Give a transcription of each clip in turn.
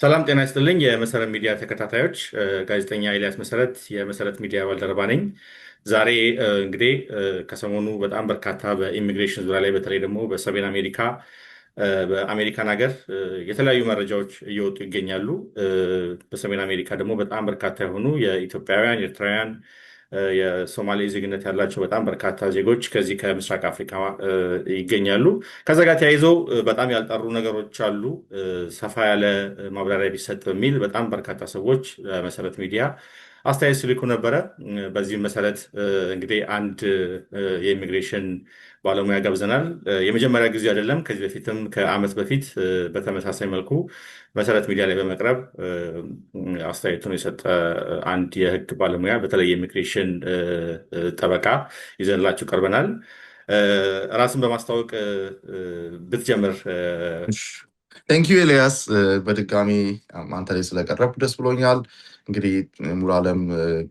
ሰላም ጤና ይስጥልኝ። የመሰረት ሚዲያ ተከታታዮች ጋዜጠኛ ኤልያስ መሰረት የመሰረት ሚዲያ ባልደረባ ነኝ። ዛሬ እንግዲህ ከሰሞኑ በጣም በርካታ በኢሚግሬሽን ዙሪያ ላይ በተለይ ደግሞ በሰሜን አሜሪካ በአሜሪካን ሀገር የተለያዩ መረጃዎች እየወጡ ይገኛሉ። በሰሜን አሜሪካ ደግሞ በጣም በርካታ የሆኑ የኢትዮጵያውያን፣ ኤርትራውያን፣ የሶማሌ ዜግነት ያላቸው በጣም በርካታ ዜጎች ከዚህ ከምስራቅ አፍሪካ ይገኛሉ። ከዛ ጋር ተያይዘው በጣም ያልጠሩ ነገሮች አሉ። ሰፋ ያለ ማብራሪያ ቢሰጥ በሚል በጣም በርካታ ሰዎች መሰረት ሚዲያ አስተያየት ሲልኩ ነበረ። በዚህም መሰረት እንግዲህ አንድ የኢሚግሬሽን ባለሙያ ገብዘናል። የመጀመሪያ ጊዜ አይደለም። ከዚህ በፊትም ከዓመት በፊት በተመሳሳይ መልኩ መሰረት ሚዲያ ላይ በመቅረብ አስተያየቱን የሰጠ አንድ የሕግ ባለሙያ በተለይ የኢሚግሬሽን ጠበቃ ይዘንላችሁ ቀርበናል። ራስን በማስታወቅ ብትጀምር። ቴንኪዩ ኤልያስ፣ በድጋሚ አንተ ላይ ስለቀረብኩ ደስ ብሎኛል። እንግዲህ ሙሉ አለም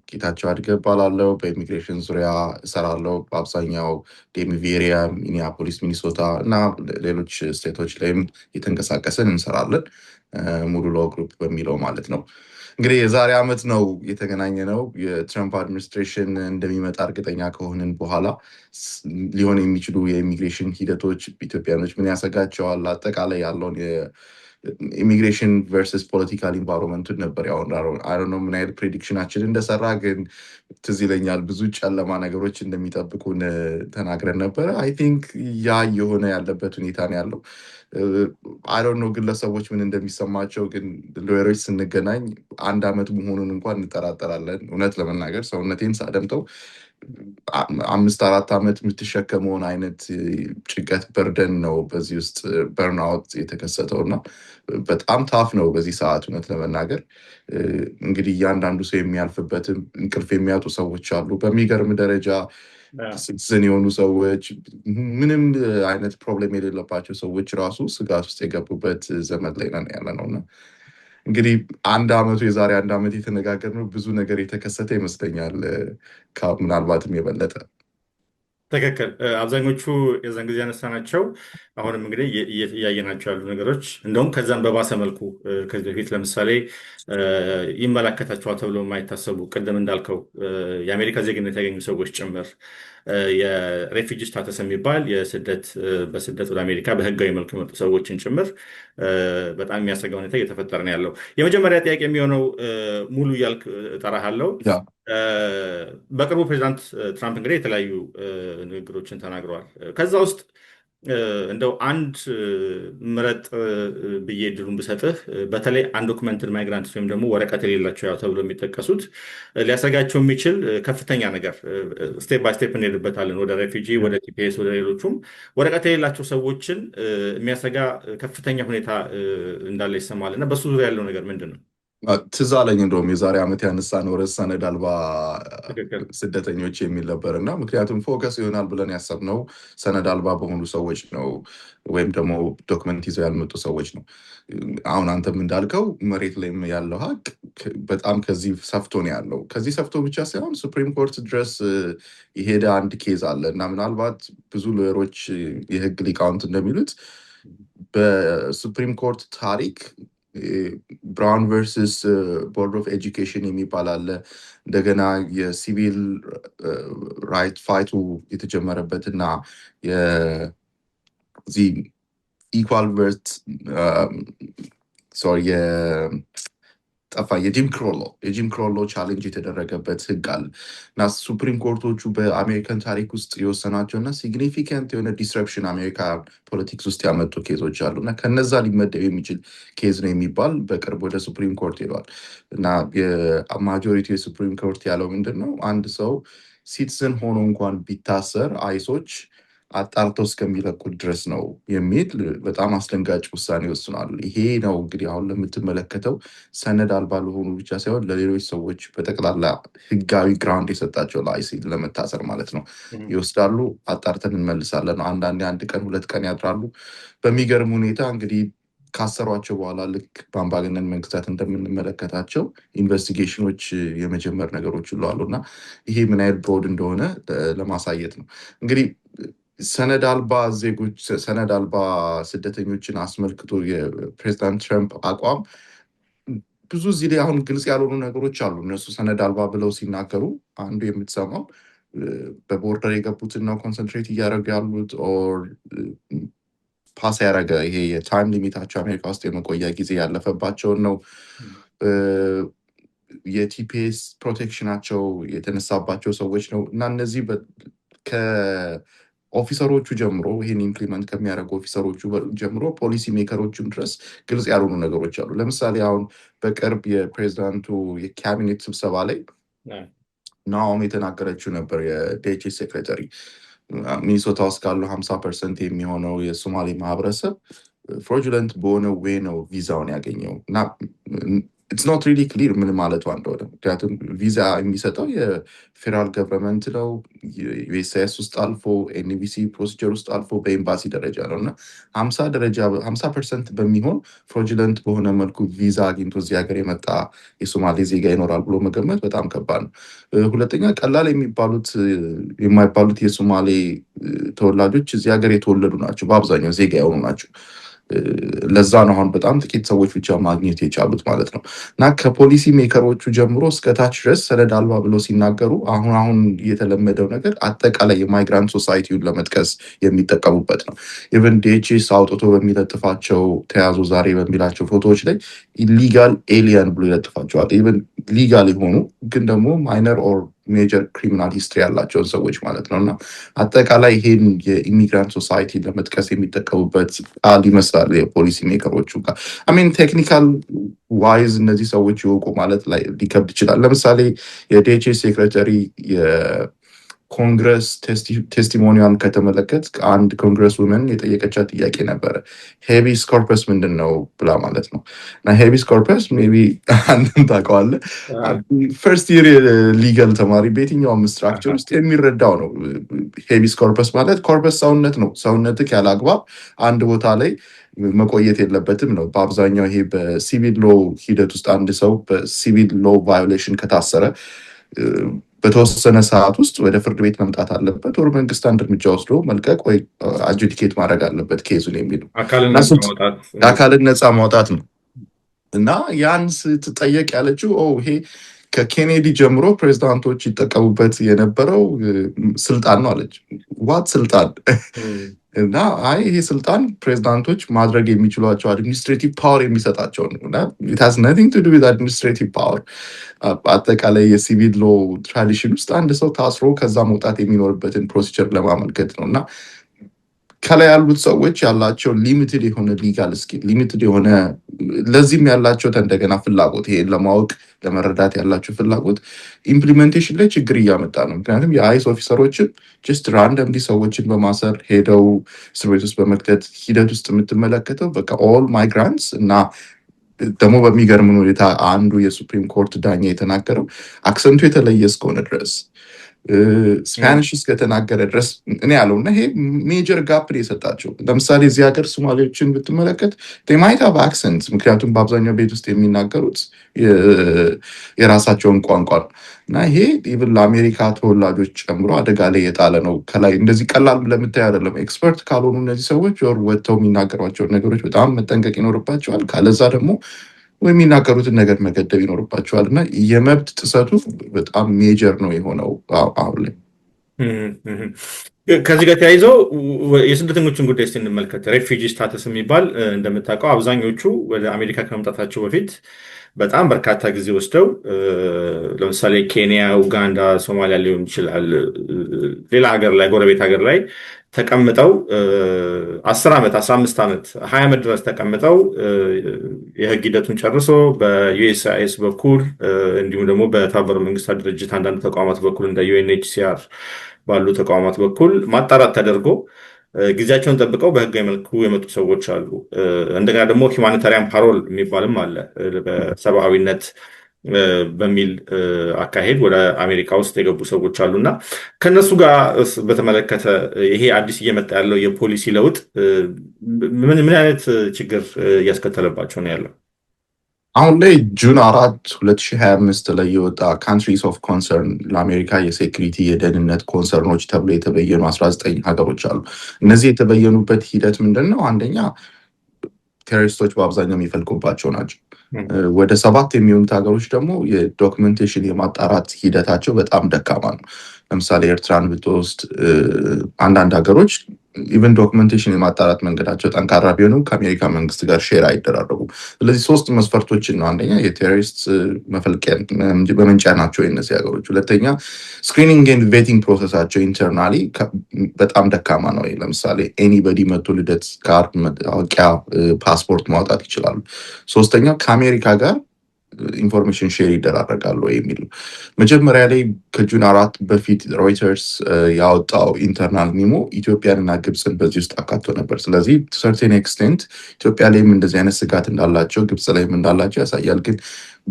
ጌታቸው አድገ እባላለሁ። በኢሚግሬሽን ዙሪያ እሰራለሁ። በአብዛኛው ዴሚቪ ኤሪያ፣ ሚኒያፖሊስ፣ ሚኒሶታ እና ሌሎች ስቴቶች ላይም እየተንቀሳቀስን እንሰራለን። ሙሉ ሎ ግሩፕ በሚለው ማለት ነው። እንግዲህ የዛሬ ዓመት ነው የተገናኘ ነው። የትራምፕ አድሚኒስትሬሽን እንደሚመጣ እርግጠኛ ከሆንን በኋላ ሊሆን የሚችሉ የኢሚግሬሽን ሂደቶች ኢትዮጵያኖች ምን ያሰጋቸዋል፣ አጠቃላይ ያለውን ኢሚግሬሽን ቨርሰስ ፖለቲካል ኢንቫይሮንመንቱን ነበር ያወራነው። ምን አይነት ፕሬዲክሽናችን እንደሰራ ግን ትዝ ይለኛል። ብዙ ጨለማ ነገሮች እንደሚጠብቁን ተናግረን ነበረ። አይ ቲንክ ያ የሆነ ያለበት ሁኔታ ነው ያለው። አይ ዶንት ኖ ግለሰቦች ምን እንደሚሰማቸው፣ ግን ሎየሮች ስንገናኝ አንድ ዓመት መሆኑን እንኳን እንጠራጠራለን። እውነት ለመናገር ሰውነቴን ሳደምጠው 5-4 ዓመት የምትሸከመውን አይነት ጭንቀት በርደን ነው በዚህ ውስጥ በርንአውት የተከሰተው እና በጣም ታፍ ነው በዚህ ሰዓት እውነት ለመናገር። እንግዲህ እያንዳንዱ ሰው የሚያልፍበትም እንቅልፍ የሚያጡ ሰዎች አሉ። በሚገርም ደረጃ ሲቲዝን የሆኑ ሰዎች፣ ምንም አይነት ፕሮብሌም የሌለባቸው ሰዎች ራሱ ስጋት ውስጥ የገቡበት ዘመን ላይ ነን ያለ ነው እና እንግዲህ የዛሬ አንድ ዓመት የተነጋገርነው ብዙ ነገር የተከሰተ ይመስለኛል፣ ምናልባትም የበለጠ። ትክክል። አብዛኞቹ የዛን ጊዜ ያነሳናቸው አሁንም እንግዲህ እያየናቸው ያሉ ነገሮች እንደውም ከዛም በባሰ መልኩ ከዚህ በፊት ለምሳሌ ይመለከታቸዋል ተብሎ የማይታሰቡ ቅድም እንዳልከው የአሜሪካ ዜግነት ያገኙ ሰዎች ጭምር የሬፊጂ ስታተስ የሚባል በስደት ወደ አሜሪካ በህጋዊ መልኩ የመጡ ሰዎችን ጭምር በጣም የሚያሰጋ ሁኔታ እየተፈጠረ ነው ያለው። የመጀመሪያ ጥያቄ የሚሆነው ሙሉ እያልክ እጠራሃለሁ። በቅርቡ ፕሬዚዳንት ትራምፕ እንግዲህ የተለያዩ ንግግሮችን ተናግረዋል። ከዛ ውስጥ እንደው አንድ ምረጥ ብዬ እድሉን ብሰጥህ በተለይ አንዶክመንትድ ማይግራንትስ ወይም ደግሞ ወረቀት የሌላቸው ያው ተብሎ የሚጠቀሱት ሊያሰጋቸው የሚችል ከፍተኛ ነገር ስቴፕ ባይ ስቴፕ እንሄድበታለን። ወደ ሬፊጂ፣ ወደ ቲፒኤስ፣ ወደ ሌሎቹም ወረቀት የሌላቸው ሰዎችን የሚያሰጋ ከፍተኛ ሁኔታ እንዳለ ይሰማል እና በሱ ዙሪያ ያለው ነገር ምንድን ነው? ትዝ አለኝ እንደውም የዛሬ ዓመት ያነሳነው ርዕስ ሰነድ አልባ ስደተኞች የሚል ነበር እና ምክንያቱም ፎከስ ይሆናል ብለን ያሰብነው ሰነድ አልባ በሆኑ ሰዎች ነው፣ ወይም ደግሞ ዶክመንት ይዘው ያልመጡ ሰዎች ነው። አሁን አንተም እንዳልከው መሬት ላይም ያለው ሀቅ በጣም ከዚህ ሰፍቶ ነው ያለው። ከዚህ ሰፍቶ ብቻ ሳይሆን ሱፕሪም ኮርት ድረስ የሄደ አንድ ኬዝ አለ እና ምናልባት ብዙ ሎየሮች፣ የህግ ሊቃውንት እንደሚሉት በሱፕሪም ኮርት ታሪክ ብራውን ቨርሰስ ቦርድ ኦፍ ኤጁኬሽን የሚባል አለ። እንደገና የሲቪል ራይት ፋይቱ የተጀመረበት እና የዚህ ኢኳል ቨርት የጂም ክሮሎ ቻሌንጅ የተደረገበት ህግ አለ እና ሱፕሪም ኮርቶቹ በአሜሪካን ታሪክ ውስጥ የወሰናቸው እና ሲግኒፊካንት የሆነ ዲስረፕሽን አሜሪካ ፖለቲክስ ውስጥ ያመጡ ኬዞች አሉ እና ከነዛ ሊመደብ የሚችል ኬዝ ነው የሚባል በቅርብ ወደ ሱፕሪም ኮርት ሄዷል እና የማጆሪቲ የሱፕሪም ኮርት ያለው ምንድን ነው? አንድ ሰው ሲቲዝን ሆኖ እንኳን ቢታሰር አይሶች አጣርተው እስከሚለቁት ድረስ ነው የሚል በጣም አስደንጋጭ ውሳኔ ወስኗል። ይሄ ነው እንግዲህ አሁን ለምትመለከተው ሰነድ አልባ ለሆኑ ብቻ ሳይሆን ለሌሎች ሰዎች በጠቅላላ ህጋዊ ግራውንድ የሰጣቸው ለአይሲ ለመታሰር ማለት ነው ይወስዳሉ። አጣርተን እንመልሳለን። አንዳንዴ 1 ቀን 2 ቀን ያድራሉ። በሚገርም ሁኔታ እንግዲህ ካሰሯቸው በኋላ ልክ በአምባገነን መንግስታት እንደምንመለከታቸው ኢንቨስቲጌሽኖች የመጀመር ነገሮች ሁሉ አሉ እና ይሄ ምን ያህል ብሮድ እንደሆነ ለማሳየት ነው እንግዲህ ሰነድ አልባ ስደተኞችን አስመልክቶ የፕሬዚዳንት ትራምፕ አቋም ብዙ እዚህ ላይ አሁን ግልጽ ያልሆኑ ነገሮች አሉ። እነሱ ሰነድ አልባ ብለው ሲናገሩ አንዱ የምትሰማው በቦርደር የገቡትን ነው ኮንሰንትሬት እያደረጉ ያሉት ኦር ፓስ ያደረገ ይሄ የታይም ሊሚታቸው አሜሪካ ውስጥ የመቆያ ጊዜ ያለፈባቸውን ነው። የቲፒኤስ ፕሮቴክሽናቸው የተነሳባቸው ሰዎች ነው እና እነዚህ ከኦፊሰሮቹ ጀምሮ ይህን ኢምፕሊመንት ከሚያደርጉ ኦፊሰሮቹ ጀምሮ ፖሊሲ ሜከሮቹም ድረስ ግልጽ ያልሆኑ ነገሮች አሉ። ለምሳሌ አሁን በቅርብ የፕሬዚዳንቱ የካቢኔት ስብሰባ ላይ ናኦም የተናገረችው ነበር። የዲኤችኤስ ሴክሬታሪ ሚኒሶታ ውስጥ ካለው 50% የሚሆነው የሶማሌ ማህበረሰብ ፍሮጁለንት በሆነ ዌይ ነው ቪዛውን ያገኘው እና ኢትስ ኖት ሪሊ ክሊር ምን ማለቷ እንደሆነ። ምክንያቱም ቪዛ የሚሰጠው የፌዴራል ገቨርንመንት ነው። ዩኤስሲአይኤስ ውስጥ አልፎ ኤንቪሲ ፕሮሲጀር ውስጥ አልፎ በኤምባሲ ደረጃ ነው እና 50% በሚሆን ፍሮጁለንት በሆነ መልኩ ቪዛ አግኝቶ እዚህ ሀገር የመጣ የሶማሌ ዜጋ ይኖራል ብሎ መገመት በጣም ከባድ ነው። ሁለተኛ ቀላል የማይባሉት የሶማሌ ተወላጆች እዚህ ሀገር የተወለዱ ናቸው። በአብዛኛው ዜጋ የሆኑ ናቸው። ለዛ ነው አሁን በጣም ጥቂት ሰዎች ብቻ ማግኘት የቻሉት ማለት ነው። እና ከፖሊሲ ሜከሮቹ ጀምሮ እስከታች ድረስ ሰነድ አልባ ብለው ሲናገሩ አሁን የተለመደው ነገር አጠቃላይ የማይግራንት ሶሳይቲውን ለመጥቀስ የሚጠቀሙበት ነው። ኢቨን ዲኤችኤስ አውጥቶ በሚለጥፋቸው ተያዙ ዛሬ በሚላቸው ፎቶዎች ላይ ኢሊጋል ኤሊያን ብሎ ይለጥፋቸዋል። ኢቨን ሊጋል የሆኑ ግን ደግሞ ማይነር ኦር ሜጀር ክሪሚናል ሂስትሪ ያላቸውን ሰዎች ማለት ነው። እና አጠቃላይ ይሄን የኢሚግራንት ሶሳይቲ ለመጥቀስ የሚጠቀሙበት ቃል ይመስላል የፖሊሲ ሜከሮቹ ጋር። አሚን ቴክኒካል ዋይዝ እነዚህ ሰዎች ይወቁ ማለት ላይ ሊከብድ ይችላል። ለምሳሌ የዲኤችኤስ ሴክሬታሪ ኮንግረስ ቴስቲሞኒዋን ከተመለከት አንድ ኮንግረስ ውመን የጠየቀቻት ጥያቄ ነበረ። ሄቢስ ኮርፐስ ምንድን ነው ብላ ማለት ነው። እና ሄቢስ ኮርፐስ ሜይ ቢ አንድን ታውቀዋለህ፣ ፈርስት ይር ሊጋል ተማሪ በየትኛውም ስትራክቸር ውስጥ የሚረዳው ነው። ሄቢስ ኮርፐስ ማለት ኮርፐስ ሰውነት ነው። ሰውነትህ ያለ አግባብ አንድ ቦታ ላይ መቆየት የለበትም ነው። በአብዛኛው ይሄ በሲቪል ሎ ሂደት ውስጥ አንድ ሰው በሲቪል ሎ ቫዮሌሽን ከታሰረ በተወሰነ ሰዓት ውስጥ ወደ ፍርድ ቤት መምጣት አለበት፣ ወር መንግስት አንድ እርምጃ ወስዶ መልቀቅ ወይ አጁዲኬት ማድረግ አለበት ኬዙን የሚሉ አካልን ነፃ ማውጣት ነው። እና ያን ስትጠየቅ ያለችው ይሄ ከኬኔዲ ጀምሮ ፕሬዚዳንቶች ይጠቀሙበት የነበረው ስልጣን ነው አለች። ዋት ስልጣን? እና ይሄ ስልጣን ፕሬዚዳንቶች ማድረግ የሚችሏቸው አድሚኒስትሬቲቭ ፓወር የሚሰጣቸው ነው እና it has nothing to do with administrative power። አጠቃላይ የሲቪል ሎ ትራዲሽን ውስጥ አንድ ሰው ታስሮ ከዛ መውጣት የሚኖርበትን ፕሮሲጀር ለማመልከት ነው። እና ከላይ ያሉት ሰዎች ያላቸው ሊሚትድ የሆነ ሊጋል ስኪል ሊሚትድ የሆነ ለዚህም ያላቸው እንደገና ፍላጎት ይሄን ለማወቅ ለመረዳት ያላቸው ፍላጎት ኢምፕሊሜንቴሽን ላይ ችግር እያመጣ ነው። ምክንያቱም የአይስ ኦፊሰሮችን ጀስት ራንደምሊ ሰዎችን በማሰር ሄደው እስር ቤት ውስጥ በመክተት ሂደት ውስጥ የምትመለከተው በቃ ኦል ማይግራንትስ እና ደግሞ በሚገርም ሁኔታ አንዱ የሱፕሪም ኮርት ዳኛ የተናገረው አክሰንቱ የተለየ እስከሆነ ድረስ ስፓኒሽ እስከተናገረ ድረስ እኔ ያለው እና ይሄ ሜጀር ጋፕ የሰጣቸው። ለምሳሌ እዚህ ሀገር ሶማሌዎችን ብትመለከት ማይት ሃቭ አክሰንት፣ ምክንያቱም በአብዛኛው ቤት ውስጥ የሚናገሩት የራሳቸውን ቋንቋ ነው እና ይሄ ኢቭን ለአሜሪካ ተወላጆች ጨምሮ አደጋ ላይ የጣለ ነው። ከላይ እንደዚህ ቀላል ለምታይ አይደለም። ኤክስፐርት ካልሆኑ እነዚህ ሰዎች ወጥተው የሚናገሯቸውን ነገሮች በጣም መጠንቀቅ ይኖርባቸዋል። ካለዛ ደግሞ የሚናገሩትን ነገር መገደብ ይኖርባቸዋል እና የመብት ጥሰቱ በጣም ሜጀር ነው የሆነው አሁን ላይ። ከዚህ ጋር ተያይዘው የስደተኞችን ጉዳይ ስንመልከት ሬፊጂ ስታተስ የሚባል እንደምታውቀው አብዛኞቹ ወደ አሜሪካ ከመምጣታቸው በፊት በጣም በርካታ ጊዜ ወስደው ለምሳሌ ኬንያ፣ ኡጋንዳ፣ ሶማሊያ ሊሆን ይችላል ሌላ ሀገር ላይ ጎረቤት ሀገር ላይ ተቀምጠው 10 ዓመት 15 ዓመት 20 ዓመት ድረስ ተቀምጠው የህግ ሂደቱን ጨርሶ በዩኤስሲአይኤስ በኩል እንዲሁም ደግሞ በተባበሩት መንግስታት ድርጅት አንዳንድ ተቋማት በኩል እንደ ዩኤንኤችሲአር ባሉ ተቋማት በኩል ማጣራት ተደርጎ ጊዜያቸውን ጠብቀው በህጋዊ መልኩ የመጡ ሰዎች አሉ። እንደገና ደግሞ ሂውማኒታሪያን ፓሮል የሚባልም አለ። በሰብአዊነት በሚል አካሄድ ወደ አሜሪካ ውስጥ የገቡ ሰዎች አሉ እና ከነሱ ጋር በተመለከተ ይሄ አዲስ እየመጣ ያለው የፖሊሲ ለውጥ ምን አይነት ችግር እያስከተለባቸው ነው ያለው? አሁን ላይ ጁን 4 2025 ላይ የወጣ ካንትሪስ ኦፍ ኮንሰርን ለአሜሪካ የሴኩሪቲ የደህንነት ኮንሰርኖች ተብሎ የተበየኑ 19 ሀገሮች አሉ። እነዚህ የተበየኑበት ሂደት ምንድን ነው? አንደኛ ቴሮሪስቶች በአብዛኛው የሚፈልጉባቸው ናቸው። ወደ 7 የሚሆኑት ሀገሮች ደግሞ የዶክመንቴሽን የማጣራት ሂደታቸው በጣም ደካማ ነው። ለምሳሌ ኤርትራን ብትወስድ አንዳንድ ሀገሮች ኢቨን ዶክመንቴሽን የማጣራት መንገዳቸው ጠንካራ ቢሆንም ከአሜሪካ መንግስት ጋር ሼር አይደራረጉም። ስለዚህ 3 መስፈርቶችን ነው። አንደኛ የቴሮሪስት መፈልቂያ በመንጫ ናቸው የእነዚህ ሀገሮች። ሁለተኛ ስክሪኒንግ ኤንድ ቬቲንግ ፕሮሰሳቸው ኢንተርናሊ በጣም ደካማ ነው። ለምሳሌ ኤኒበዲ መቶ ልደት ካርድ፣ መታወቂያ፣ ፓስፖርት ማውጣት ይችላሉ። ሶስተኛ ከአሜሪካ ጋር ኢንፎርሜሽን ሼር ይደራረጋሉ የሚል ነው። መጀመሪያ ላይ ከጁን 4 በፊት ሮይተርስ ያወጣው ኢንተርናል ሚሞ ኢትዮጵያንና ግብፅን በዚህ ውስጥ አካቶ ነበር። ስለዚህ ሰርቴን ኤክስቴንት ኢትዮጵያ ላይም እንደዚህ አይነት ስጋት እንዳላቸው ግብፅ ላይም እንዳላቸው ያሳያል። ግን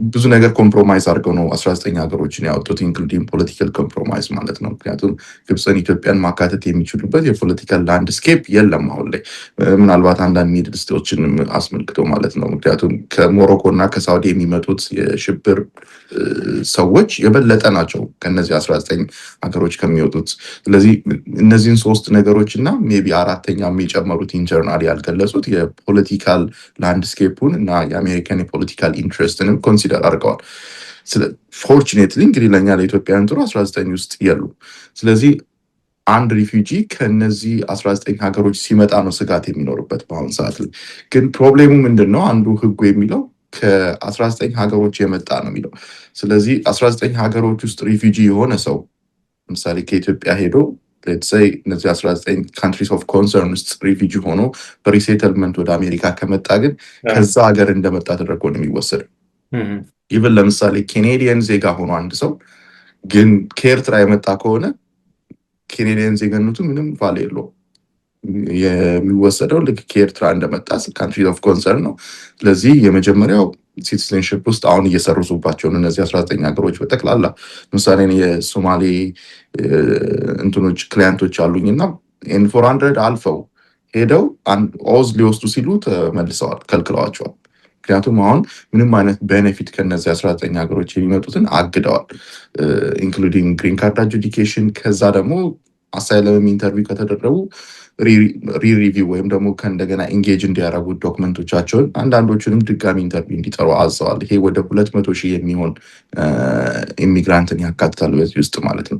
ብዙ ነገር ኮምፕሮማይዝ አድርገው ነው 19 ሀገሮችን ያወጡት ኢንክሉዲንግ ፖለቲካል ኮምፕሮማይዝ ማለት ነው። ምክንያቱም ግብፅን ኢትዮጵያን ማካተት የሚችሉበት የፖለቲካል ላንድስኬፕ የለም አሁን ላይ፣ ምናልባት አንዳንድ ሚድል ስቴቶችን አስመልክቶ ማለት ነው። ምክንያቱም ከሞሮኮ እና ከሳውዲ የሚመጡት የሽብር ሰዎች የበለጠ ናቸው ከነዚህ 19 ሀገሮች ከሚወጡት። ስለዚህ እነዚህን 3 ነገሮች እና ሜቢ አራተኛ የሚጨመሩት ኢንተርናል ያልገለጹት የፖለቲካል ላንድስኬፑን እና የአሜሪካን የፖለቲካል ኢንትረስትንም ኮንሲደር አድርገዋል። ፎርቹኔትሊ እንግዲህ ለእኛ ለኢትዮጵያውያን ጥሩ 19 ውስጥ የሉ። ስለዚህ አንድ ሪፊውጂ ከነዚህ 19 ሀገሮች ሲመጣ ነው ስጋት የሚኖርበት በአሁኑ ሰዓት ላይ። ግን ፕሮብሌሙ ምንድን ነው? አንዱ ህጉ የሚለው ከ19 ሀገሮች የመጣ ነው የሚለው። ስለዚህ 19 ሀገሮች ውስጥ ሪፊውጂ የሆነ ሰው ለምሳሌ ከኢትዮጵያ ሄዶ ሌትሰይ እነዚህ 19 ካንትሪስ ኦፍ ኮንሰርን ውስጥ ሪፊውጂ ሆኖ በሪሴትልመንት ወደ አሜሪካ ከመጣ ግን ከዛ ሀገር እንደመጣ ተደርጎ ነው የሚወሰደው። ኢቨን ለምሳሌ ኬኔዲየን ዜጋ ሆኖ አንድ ሰው ግን ከኤርትራ የመጣ ከሆነ ኬኔዲየን ዜግነቱ ምንም ቫል የለውም። የሚወሰደው ልክ ከኤርትራ እንደመጣ ካንትሪ ኦፍ ኮንሰርን ነው። ስለዚህ የመጀመሪያው ሲቲዝንሽፕ ውስጥ አሁን እየሰርዙባቸው ነው እነዚህ 19 ሀገሮች በጠቅላላ። ለምሳሌ የሶማሌ እንትኖች ክላይንቶች አሉኝ እና ኤን400 አልፈው ሄደው ኦዝ ሊወስዱ ሲሉ ተመልሰዋል፣ ከልክለዋቸዋል። ምክንያቱም አሁን ምንም አይነት ቤኔፊት ከነዚህ 19 ሀገሮች የሚመጡትን አግደዋል፣ ኢንክሉዲንግ ግሪን ካርድ አጁዲኬሽን። ከዛ ደግሞ አሳይለም ኢንተርቪው ከተደረጉ ሪቪው ወይም ደግሞ ከእንደገና ኢንጌጅ እንዲያደርጉት ዶክመንቶቻቸውን አንዳንዶቹንም ድጋሚ ኢንተርቪው እንዲጠሩ አዘዋል። ይሄ ወደ 200,000 የሚሆን ኢሚግራንትን ያካትታል በዚህ ውስጥ ማለት ነው።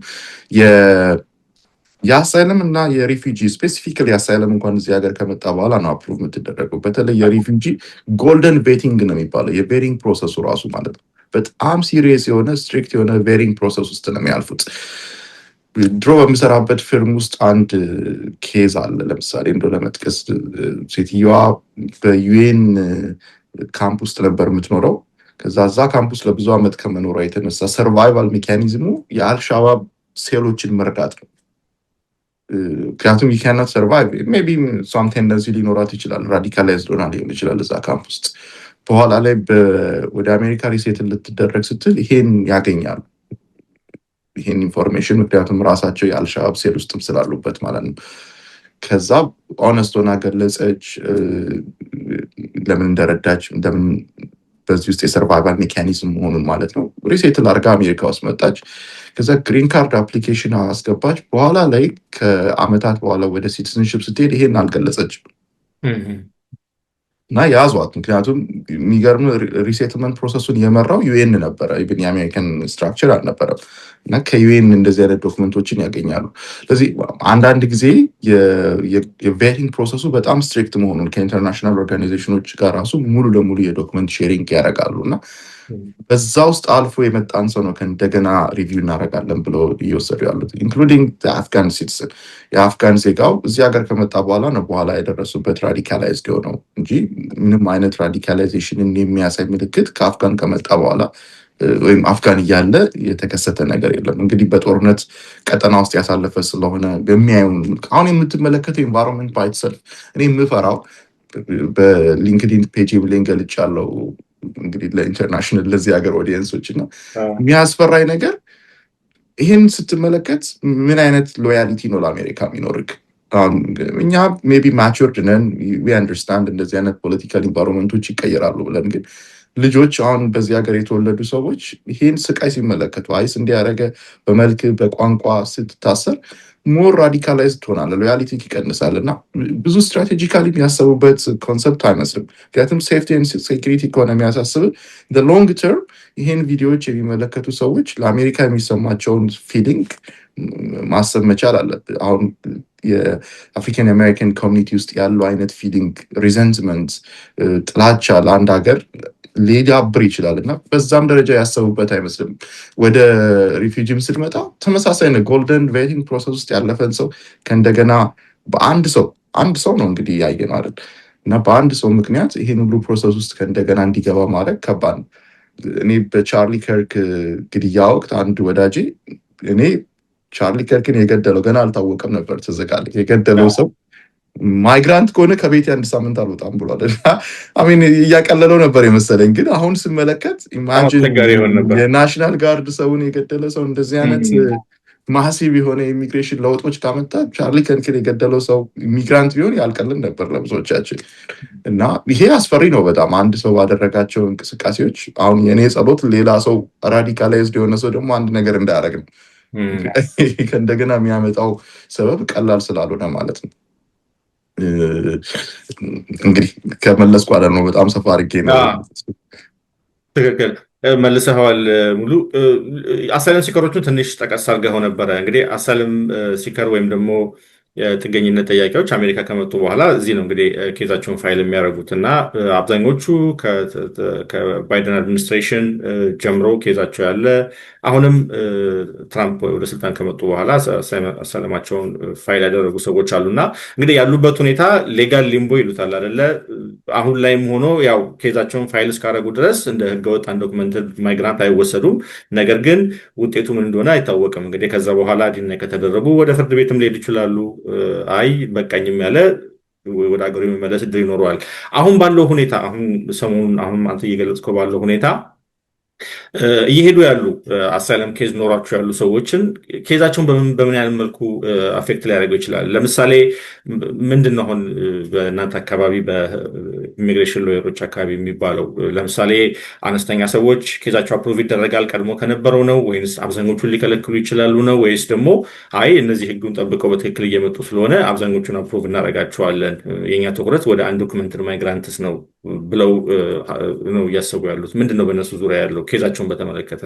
የአሳይለም እና የሪፊጂ ስፔሲፊካሊ የአሳይለም እንኳን እዚህ ሀገር ከመጣ በኋላ ነው አፕሩቭ የምትደረገው። በተለይ የሪፊጂ ጎልደን ቬቲንግ ነው የሚባለው የቬሪንግ ፕሮሰሱ ራሱ ማለት ነው። በጣም ሲሪየስ የሆነ ስትሪክት የሆነ ቬሪንግ ፕሮሰስ ውስጥ ነው የሚያልፉት። ድሮ በምሰራበት ፊልም ውስጥ አንድ ኬዝ አለ። ለምሳሌ እንደው ለመጥቀስ ሴትዮዋ በዩኤን ካምፕ ውስጥ ነበር የምትኖረው። ከዛ እዛ ካምፕ ውስጥ ለብዙ ዓመት ከመኖሯ የተነሳ ሰርቫይቫል ሜካኒዝሙ የአልሻባብ ሴሎችን መርዳት ነው። ምክንያቱም ዩ ካናት ሰርቫይቭ ሜይ ቢ ሷም ቴንደንሲ ሊኖራት ይችላል፣ ራዲካላይዝድ ሆና ሊሆን ይችላል እዛ ካምፕ ውስጥ። በኋላ ላይ ወደ አሜሪካ ሪሴትን ልትደረግ ስትል ይሄን ያገኛሉ፣ ይሄን ኢንፎርሜሽን። ምክንያቱም ራሳቸው የአልሻባብ ሴል ውስጥም ስላሉበት ማለት ነው። ከዛ ኦነስት ሆና ገለጸች፣ ለምን እንደረዳች እንደምን በዚህ ውስጥ የሰርቫይቫል ሜካኒዝም መሆኑን ማለት ነው። ሪሴትል አድርጋ አሜሪካ ውስጥ መጣች። ከዛ ግሪን ካርድ አፕሊኬሽን አስገባች። በኋላ ላይ ከአመታት በኋላ ወደ ሲቲዝንሽፕ ስትሄድ ይሄን አልገለጸችም እና ያዟት። ምክንያቱም የሚገርም ሪሴትልመንት ፕሮሰሱን የመራው ዩኤን ነበረ፣ ኢቭን የአሜሪካን ስትራክቸር አልነበረም። እና ከዩኤን እንደዚህ አይነት ዶክመንቶችን ያገኛሉ። ስለዚህ አንዳንድ ጊዜ የቬቲንግ ፕሮሰሱ በጣም ስትሪክት መሆኑን ከኢንተርናሽናል ኦርጋናይዜሽኖች ጋር ራሱ ሙሉ ለሙሉ የዶክመንት ሼሪንግ ያደርጋሉ እና በዛ ውስጥ አልፎ የመጣን ሰው ነው ከእንደገና ሪቪው እናደርጋለን ብለው እየወሰዱ ያሉት ኢንክሉዲንግ አፍጋን ሲቲዝን። የአፍጋን ዜጋው እዚህ ሀገር ከመጣ በኋላ ነው በኋላ የደረሱበት ራዲካላይዝድ የሆነው እንጂ ምንም አይነት ራዲካላይዜሽንን የሚያሳይ ምልክት ከአፍጋን ከመጣ በኋላ ወይም አፍጋን እያለ የተከሰተ ነገር የለም። እንግዲህ በጦርነት ቀጠና ውስጥ ያሳለፈ ስለሆነ በሚያዩን አሁን የምትመለከተው ኤንቫይሮንመንት ባይትሰልፍ እኔ የምፈራው በሊንክዲን ፔጅ ብሌን ገልጭ ያለው እንግዲህ ለኢንተርናሽናል ለዚህ ሀገር ኦዲየንሶች እና የሚያስፈራኝ ነገር ይህን ስትመለከት ምን አይነት ሎያሊቲ ነው ለአሜሪካ የሚኖርክ? እኛ ሜይ ቢ ማቹርድ ነን፣ ዊ አንደርስታንድ እንደዚህ አይነት ፖለቲካል ኢንቫይሮንመንቶች ይቀየራሉ ብለን ግን ልጆች አሁን በዚህ ሀገር የተወለዱ ሰዎች ይህን ስቃይ ሲመለከቱ አይስ እንዲያደረገ በመልክ በቋንቋ ስትታሰር ሞር ራዲካላይዝ ትሆናለ፣ ሎያሊቲ ይቀንሳል እና ብዙ ስትራቴጂካሊ የሚያሰቡበት ኮንሰፕት አይመስልም። ምክንያቱም ሴፍቲ ሴኪሪቲ ከሆነ የሚያሳስብ ሎንግ ተርም ይህን ቪዲዮዎች የሚመለከቱ ሰዎች ለአሜሪካ የሚሰማቸውን ፊሊንግ ማሰብ መቻል አለብን። አሁን የአፍሪካን አሜሪካን ኮሚኒቲ ውስጥ ያለው አይነት ፊሊንግ ሪዘንትመንት፣ ጥላቻ ለአንድ ሀገር ሊዳብር ይችላል እና በዛም ደረጃ ያሰቡበት አይመስልም። ወደ ሪፊውጂም ስንመጣ ተመሳሳይ ነው። ጎልደን ቬቲንግ ፕሮሰስ ውስጥ ያለፈን ሰው ከእንደገና በአንድ ሰው ነው እንግዲህ ያየ ነው አይደል? እና በአንድ ሰው ምክንያት ይህን ሁሉ ፕሮሰስ ውስጥ ከእንደገና እንዲገባ ማድረግ ከባድ ነው። እኔ በቻርሊ ከርክ ግድያ ወቅት አንድ ወዳጄ እኔ ቻርሊ ከርክን የገደለው ገና አልታወቀም ነበር። ትዝቃለህ? የገደለው ሰው ማይግራንት ከሆነ ከቤት አንድ ሳምንት አልወጣም ብሏል። አሚን እያቀለለው ነበር የመሰለኝ፣ ግን አሁን ስመለከት ኢማጂን የናሽናል ጋርድ ሰውን የገደለ ሰው እንደዚህ አይነት ማሲቭ የሆነ ኢሚግሬሽን ለውጦች ካመጣ ቻርሊ ከርክን የገደለው ሰው ኢሚግራንት ቢሆን ያልቀልን ነበር ለብዙዎቻችን። እና ይሄ አስፈሪ ነው በጣም አንድ ሰው ባደረጋቸው እንቅስቃሴዎች። አሁን የእኔ ጸሎት ሌላ ሰው ራዲካላይዝድ የሆነ ሰው ደግሞ አንድ ነገር እንዳያደርግ ነው። ከእንደገና የሚያመጣው ሰበብ ቀላል ስላልሆነ ማለት ነው። እንግዲህ ከመለስኩ አለ ነው በጣም ሰፋ አድርጌ ነው። ትክክል መልሰዋል። ሙሉ አሳይለም ሲከሮቹን ትንሽ ጠቀስ አድርገው ነበረ። እንግዲህ አሳይለም ሲከር ወይም ደግሞ የጥገኝነት ጥያቄዎች አሜሪካ ከመጡ በኋላ እዚህ ነው እንግዲህ ኬዛቸውን ፋይል የሚያደርጉት እና አብዛኞቹ ከባይደን አድሚኒስትሬሽን ጀምሮ ኬዛቸው ያለ አሁንም ትራምፕ ወደ ስልጣን ከመጡ በኋላ አሳይለማቸውን ፋይል ያደረጉ ሰዎች አሉ እና እንግዲህ ያሉበት ሁኔታ ሌጋል ሊምቦ ይሉታል አይደለ? አሁን ላይም ሆኖ ያው ኬዛቸውን ፋይል እስካደረጉ ድረስ እንደ ህገወጥ አንዶክመንትድ ማይግራንት አይወሰዱም። ነገር ግን ውጤቱ ምን እንደሆነ አይታወቅም። እንግዲህ ከዛ በኋላ ዲናይ ከተደረጉ ወደ ፍርድ ቤትም ሊሄድ ይችላሉ። አይ በቃኝም ያለ ወደ ሀገሩ የሚመለስ እድል ይኖረዋል። አሁን ባለው ሁኔታ አሁን ሰሞኑን አሁን አንተ እየገለጽከው ባለው ሁኔታ እየሄዱ ያሉ አሳይለም ኬዝ ኖሯቸው ያሉ ሰዎችን ኬዛቸውን በምን ያህል መልኩ አፌክት ሊያደርገው ይችላል? ለምሳሌ ምንድን ነው አሁን በእናንተ አካባቢ በኢሚግሬሽን ሎየሮች አካባቢ የሚባለው? ለምሳሌ አነስተኛ ሰዎች ኬዛቸው አፕሮቭ ይደረጋል ቀድሞ ከነበረው ነው ወይስ አብዛኞቹን ሊከለክሉ ይችላሉ ነው ወይስ ደግሞ አይ እነዚህ ህጉን ጠብቀው በትክክል እየመጡ ስለሆነ አብዛኞቹን አፕሮቭ እናደርጋቸዋለን፣ የኛ ትኩረት ወደ አንዶክመንትድ ማይግራንትስ ነው ብለው ነው እያሰቡ ያሉት? ምንድን ነው በእነሱ ዙሪያ ያለው ኬዛቸውን በተመለከተ?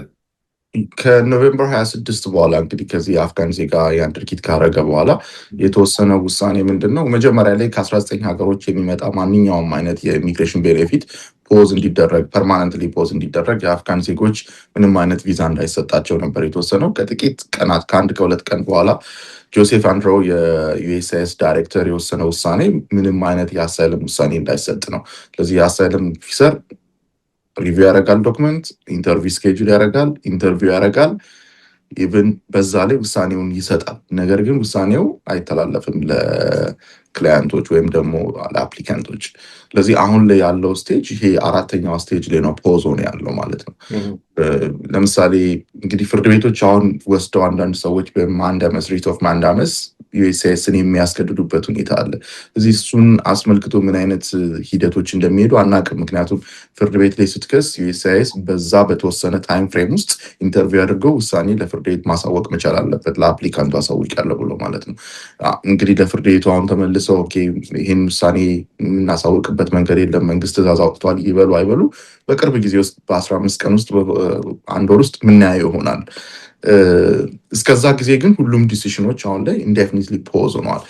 ከኖቬምበር 26 በኋላ እንግዲህ ከዚህ የአፍጋን ዜጋ ያን ድርጊት ካረገ በኋላ የተወሰነ ውሳኔ ምንድን ነው? መጀመሪያ ላይ ከ19 ሀገሮች የሚመጣ ማንኛውም አይነት የኢሚግሬሽን ቤኔፊት ፖዝ እንዲደረግ፣ ፐርማነንትሊ ፖዝ እንዲደረግ፣ የአፍጋን ዜጎች ምንም አይነት ቪዛ እንዳይሰጣቸው ነበር የተወሰነው። ከጥቂት ቀናት ከአንድ ከሁለት ቀን በኋላ ጆሴፍ አንድሮ የዩኤስሲአይኤስ ዳይሬክተር የወሰነ ውሳኔ ምንም አይነት የአሳይለም ውሳኔ እንዳይሰጥ ነው። ስለዚህ የአሳይለም ኦፊሰር ሪቪው ያደርጋል፣ ዶክመንት ኢንተርቪው ስኬጁል ያደርጋል፣ ኢንተርቪው ያደርጋል፣ ኢቨን በዛ ላይ ውሳኔውን ይሰጣል። ነገር ግን ውሳኔው አይተላለፍም ለክላያንቶች ወይም ደግሞ ለአፕሊካንቶች። ስለዚህ አሁን ላይ ያለው ስቴጅ ይሄ አራተኛው ስቴጅ ላይ ነው፣ ፖዝ ሆነ ያለው ማለት ነው። ለምሳሌ እንግዲህ ፍርድ ቤቶች አሁን ወስደው አንዳንድ ሰዎች በማንዳመስ ሪት ኦፍ ማንዳመስ ዩኤስሲአይኤስን የሚያስገድዱበት ሁኔታ አለ። እዚህ እሱን አስመልክቶ ምን አይነት ሂደቶች እንደሚሄዱ አናውቅም። ምክንያቱም ፍርድ ቤት ላይ ስትከስ ዩኤስሲአይኤስ በዛ በተወሰነ ታይም ፍሬም ውስጥ ኢንተርቪው አድርገው ውሳኔ ለፍርድ ቤት ማሳወቅ መቻል አለበት፣ ለአፕሊካንቱ አሳውቅ ያለ ብሎ ማለት ነው። እንግዲህ ለፍርድ ቤቱ አሁን ተመልሰው ይህን ውሳኔ የምናሳውቅበት መንገድ የለም፣ መንግስት ትእዛዝ አውጥቷል ይበሉ አይበሉ በቅርብ ጊዜ ውስጥ በ15 ቀን ውስጥ አንድ ወር ውስጥ ምናየው ይሆናል። እስከዛ ጊዜ ግን ሁሉም ዲሲሽኖች አሁን ላይ ኢንዴፊኒትሊ ፖዝ ሆነዋል።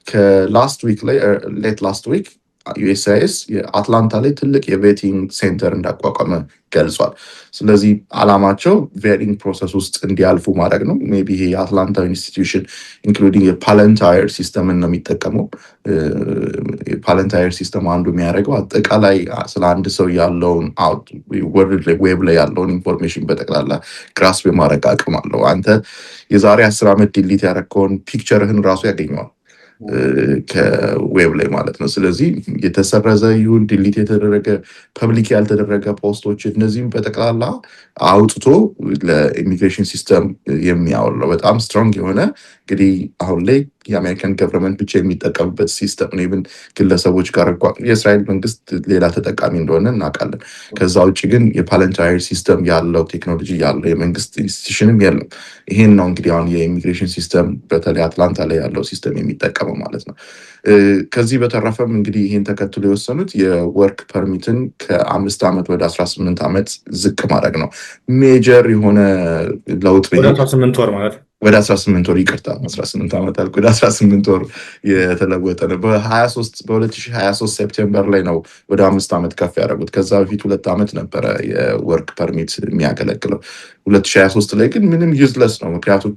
ከላስት ዊክ ላይ ሌት ላስት ዊክ ዩኤስሲአይኤስ የአትላንታ ላይ ትልቅ የቬቲንግ ሴንተር እንዳቋቋመ ገልጿል። ስለዚህ አላማቸው ቬቲንግ ፕሮሰስ ውስጥ እንዲያልፉ ማድረግ ነው። ሜይ ቢ ይሄ የአትላንታ ኢንስቲትዩሽን ኢንክሉዲንግ የፓለንታየር ሲስተምን ነው የሚጠቀመው። የፓለንታየር ሲስተም አንዱ የሚያደርገው አጠቃላይ ስለ አንድ ሰው ያለውን ዌብ ላይ ያለውን ኢንፎርሜሽን በጠቅላላ ግራስፕ የማድረግ አቅም አለው። አንተ የዛሬ 10 ዓመት ዲሊት ያደረግከውን ፒክቸርህን ራሱ ያገኘዋል ከዌብ ላይ ማለት ነው። ስለዚህ የተሰረዘ ይሁን ዲሊት የተደረገ ፐብሊክ ያልተደረገ ፖስቶች እነዚህም በጠቅላላ አውጥቶ ለኢሚግሬሽን ሲስተም የሚያወር ነው። በጣም ስትሮንግ የሆነ እንግዲህ አሁን ላይ የአሜሪካን ገቨርንመንት ብቻ የሚጠቀምበት ሲስተም ነው። ኢቭን ግለሰቦች ጋር የእስራኤል መንግስት ሌላ ተጠቃሚ እንደሆነ እናውቃለን። ከዛ ውጭ ግን የፓለንታሪ ሲስተም ያለው ቴክኖሎጂ ያለው የመንግስት ኢንስቲትዩሽንም የለም። ይሄን ነው እንግዲህ አሁን የኢሚግሬሽን ሲስተም በተለይ አትላንታ ላይ ያለው ሲስተም የሚጠቀመው ማለት ነው። ከዚህ በተረፈም እንግዲህ ይህን ተከትሎ የወሰኑት የወርክ ፐርሚትን ከ5 ዓመት ወደ 18 ዓመት ዝቅ ማድረግ ነው። ሜጀር የሆነ ለውጥ ወደ 18 ወር ማለት ነው። ወደ 18 ወር ይቅርታ 18 ዓመት አልኩ። ወደ 18 ወር የተለወጠ ነው። በ2023 ሴፕቴምበር ላይ ነው ወደ 5 ዓመት ከፍ ያደረጉት። ከዛ በፊት 2 ዓመት ነበረ የወርክ ፐርሚት የሚያገለግለው። 2023 ላይ ግን ምንም ዩዝለስ ነው። ምክንያቱም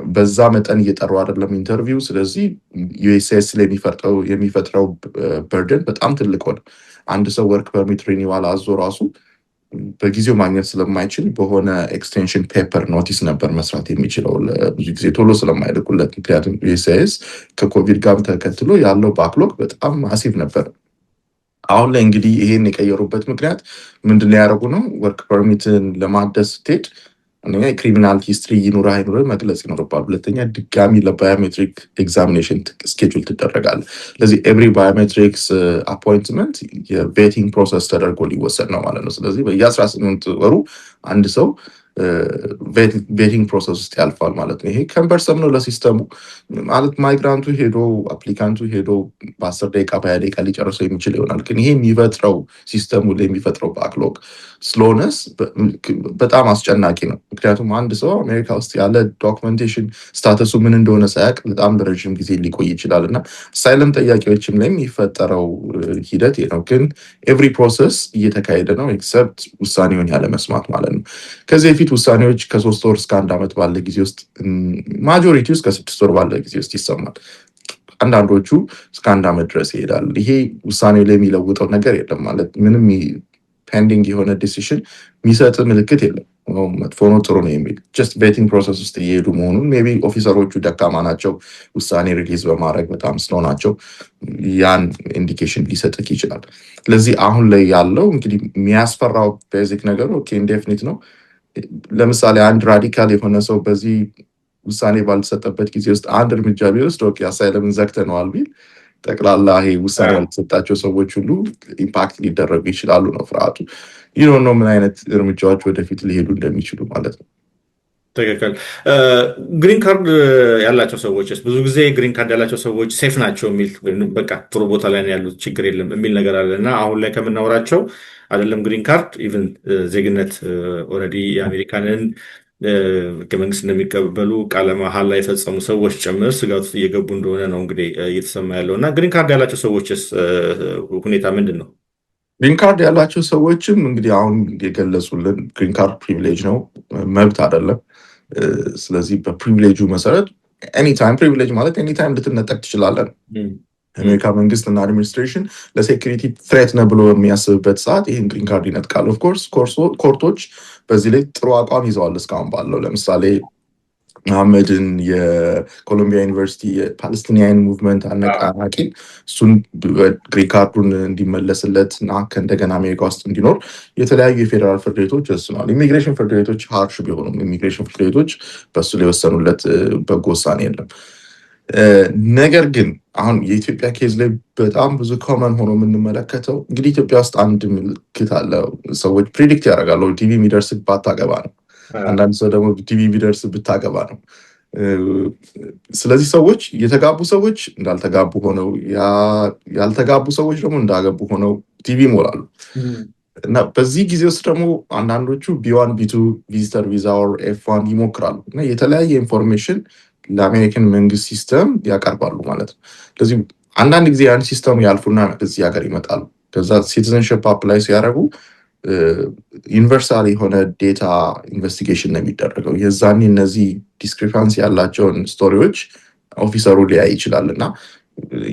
በዛ መጠን እየጠሩ አይደለም ኢንተርቪው። ስለዚህ ዩኤስኤስ ላይ የሚፈጥረው በርደን በጣም ትልቅ ሆነ። አንድ ሰው ወርክ ፐርሚት ሪኒዋል አዞ ራሱ በጊዜው ማግኘት ስለማይችል በሆነ ኤክስቴንሽን ፔፐር ኖቲስ ነበር መስራት የሚችለው ብዙ ጊዜ ቶሎ ስለማይልኩለት። ምክንያቱም ዩኤስኤስ ከኮቪድ ጋር ተከትሎ ያለው ባክሎግ በጣም ማሲቭ ነበር። አሁን ላይ እንግዲህ ይሄን የቀየሩበት ምክንያት ምንድን ነው ያደረጉ ነው? ወርክ ፐርሚትን ለማደስ ስትሄድ አንደኛ የክሪሚናል ሂስትሪ ይኑር አይኑር መግለጽ ይኖርባል። ሁለተኛ ድጋሚ ለባዮሜትሪክ ኤግዛሚኔሽን ስኬጁል ትደረጋል። ስለዚህ ኤቭሪ ባዮሜትሪክስ አፖይንትመንት የቬቲንግ ፕሮሰስ ተደርጎ ሊወሰድ ነው ማለት ነው። ስለዚህ በየ18 ወሩ አንድ ሰው ቬቲንግ ፕሮሰስ ውስጥ ያልፋል ማለት ነው። ይሄ ከንበርሰም ነው ለሲስተሙ ማለት ማይግራንቱ ሄዶ አፕሊካንቱ ሄዶ በ10 ደቂቃ በ20 ደቂቃ ሊጨርሰው የሚችል ይሆናል። ግን ይሄ የሚፈጥረው ሲስተሙ ላይ የሚፈጥረው ባክሎግ ስሎነስ በጣም አስጨናቂ ነው። ምክንያቱም አንድ ሰው አሜሪካ ውስጥ ያለ ዶክመንቴሽን ስታተሱ ምን እንደሆነ ሳያውቅ በጣም ለረዥም ጊዜ ሊቆይ ይችላል እና አሳይለም ጠያቂዎችም ላይ የሚፈጠረው ሂደት ነው። ግን ኤቭሪ ፕሮሰስ እየተካሄደ ነው ኤክሰፕት ውሳኔውን ያለመስማት ማለት ነው። ከዚህ በፊት ውሳኔዎች ከ3 ወር እስከ 1 ዓመት ባለ ጊዜ ውስጥ ማጆሪቲ እስከ 6 ወር ባለ ጊዜ ውስጥ ይሰማል። አንዳንዶቹ እስከ 1 ዓመት ድረስ ይሄዳል። ይሄ ውሳኔው ላይ የሚለውጠው ነገር የለም ማለት ምንም ፔንዲንግ የሆነ ዲሲሽን የሚሰጥ ምልክት የለም። መጥፎ ነው ጥሩ ነው የሚል ጀስት ቬቲንግ ፕሮሰስ ውስጥ እየሄዱ መሆኑን ሜይ ቢ ኦፊሰሮቹ ደካማ ናቸው፣ ውሳኔ ሪሊዝ በማድረግ በጣም ስሎ ናቸው። ያን ኢንዲኬሽን ሊሰጥክ ይችላል። ስለዚህ አሁን ላይ ያለው እንግዲህ የሚያስፈራው ቤዚክ ነገር ኦኬ ኢንዴፊኒት ነው። ለምሳሌ አንድ ራዲካል የሆነ ሰው በዚህ ውሳኔ ባልተሰጠበት ጊዜ ውስጥ አንድ እርምጃ ቢወስድ ኦኬ አሳይለምን ዘግተነዋል ቢል ጠቅላላ ይሄ ውሳኔ ያልተሰጣቸው ሰዎች ሁሉ ኢምፓክት ሊደረጉ ይችላሉ ነው ፍርሃቱ። ይህ ነው ምን አይነት እርምጃዎች ወደፊት ሊሄዱ እንደሚችሉ ማለት ነው። ትክክል። ግሪን ካርድ ያላቸው ሰዎች ብዙ ጊዜ ግሪን ካርድ ያላቸው ሰዎች ሴፍ ናቸው የሚል በቃ ጥሩ ቦታ ላይ ያሉት ችግር የለም የሚል ነገር አለ እና አሁን ላይ ከምናወራቸው አይደለም ግሪን ካርድ ኢቭን ዜግነት ኦልሬዲ የአሜሪካንን ህገ መንግስት እንደሚቀበሉ ቃለ መሃላ የፈጸሙ ሰዎች ጭምር ስጋት ውስጥ እየገቡ እንደሆነ ነው እንግዲህ እየተሰማ ያለው እና ግሪን ካርድ ያላቸው ሰዎችስ ሁኔታ ምንድን ነው? ግሪን ካርድ ያላቸው ሰዎችም እንግዲህ አሁን የገለጹልን ግሪን ካርድ ፕሪቪሌጅ ነው፣ መብት አይደለም። ስለዚህ በፕሪቪሌጁ መሰረት ኤኒታይም ፕሪቪሌጅ ማለት ኤኒታይም ልትነጠቅ ትችላለን። የአሜሪካ መንግስት እና አድሚኒስትሬሽን ለሴኩሪቲ ትሬት ነው ብሎ የሚያስብበት ሰዓት ይህን ግሪን ካርድ ይነጥቃል። ኦፍኮርስ ኮርቶች በዚህ ላይ ጥሩ አቋም ይዘዋል እስካሁን ባለው። ለምሳሌ መሐመድን የኮሎምቢያ ዩኒቨርሲቲ የፓለስቲኒያን ሙቭመንት አነቃናቂ እሱን ግሪን ካርዱን እንዲመለስለት እና ከእንደገና አሜሪካ ውስጥ እንዲኖር የተለያዩ የፌዴራል ፍርድ ቤቶች ወስነዋል። ኢሚግሬሽን ፍርድ ቤቶች ሀርሽ ቢሆኑም ኢሚግሬሽን ፍርድ ቤቶች በሱ ላይ የወሰኑለት በጎ ውሳኔ የለም። ነገር ግን አሁን የኢትዮጵያ ኬዝ ላይ በጣም ብዙ ኮመን ሆኖ የምንመለከተው እንግዲህ ኢትዮጵያ ውስጥ አንድ ምልክት አለ። ሰዎች ፕሪዲክት ያደርጋሉ ቲቪ የሚደርስ ባታገባ ነው። አንዳንድ ሰው ደግሞ ቲቪ ቢደርስ ብታገባ ነው። ስለዚህ ሰዎች የተጋቡ ሰዎች እንዳልተጋቡ ሆነው ያልተጋቡ ሰዎች ደግሞ እንዳገቡ ሆነው ቲቪ ይሞላሉ እና በዚህ ጊዜ ውስጥ ደግሞ አንዳንዶቹ ቢ1 ቢ2 ቪዚተር ቪዛ ኦር ኤፍ1 ይሞክራሉ እና የተለያየ ኢንፎርሜሽን ለአሜሪካን መንግስት ሲስተም ያቀርባሉ ማለት ነው። ስለዚህ አንዳንድ ጊዜ ያን ሲስተሙ ያልፉና እዚህ ሀገር ይመጣሉ። ከዛ ሲቲዘንሽፕ አፕላይ ሲያደርጉ ዩኒቨርሳል የሆነ ዴታ ኢንቨስቲጌሽን ነው የሚደረገው። የዛኔ እነዚህ ዲስክሪፓንሲ ያላቸውን ስቶሪዎች ኦፊሰሩ ሊያይ ይችላል እና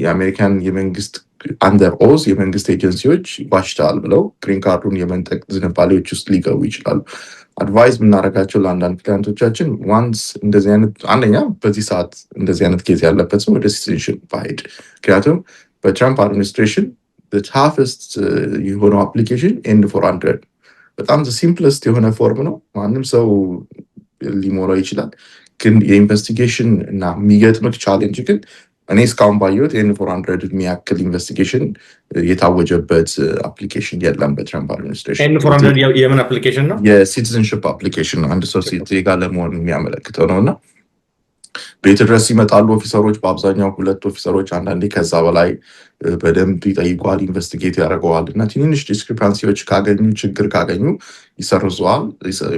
የአሜሪካን የመንግስት አንደር ኦዝ የመንግስት ኤጀንሲዎች ዋሽተዋል ብለው ግሪን ካርዱን የመንጠቅ ዝንባሌዎች ውስጥ ሊገቡ ይችላሉ። አድቫይዝ የምናደርጋቸው ለአንዳንድ ክላይንቶቻችን ዋንስ እንደዚህ አይነት አንደኛ በዚህ ሰዓት እንደዚህ አይነት ኬዝ ያለበት ሰው ወደ ሲቲዝንሽፕ ባሄድ። ምክንያቱም በትራምፕ አድሚኒስትሬሽን ታፍስት የሆነው አፕሊኬሽን ኤንድ 400 በጣም ሲምፕለስት የሆነ ፎርም ነው። ማንም ሰው ሊኖረው ይችላል። ግን የኢንቨስቲጌሽን እና የሚገጥምህ ቻሌንጅ ግን እኔ እስካሁን ባየሁት ኤን400 የሚያክል ኢንቨስቲጌሽን የታወጀበት አፕሊኬሽን የለም በትራምፕ አድሚኒስትሬሽን። ኤን400 የምን አፕሊኬሽን ነው? የሲቲዝንሽፕ አፕሊኬሽን ነው። አንድ ሰው ዜጋ ለመሆን የሚያመለክተው ነው እና ቤት ድረስ ይመጣሉ ኦፊሰሮች፣ በአብዛኛው 2 ኦፊሰሮች፣ አንዳንዴ ከዛ በላይ በደንብ ይጠይቋል፣ ኢንቨስቲጌት ያደርገዋል እና ትንንሽ ዲስክሪፓንሲዎች ካገኙ፣ ችግር ካገኙ ይሰርዘዋል።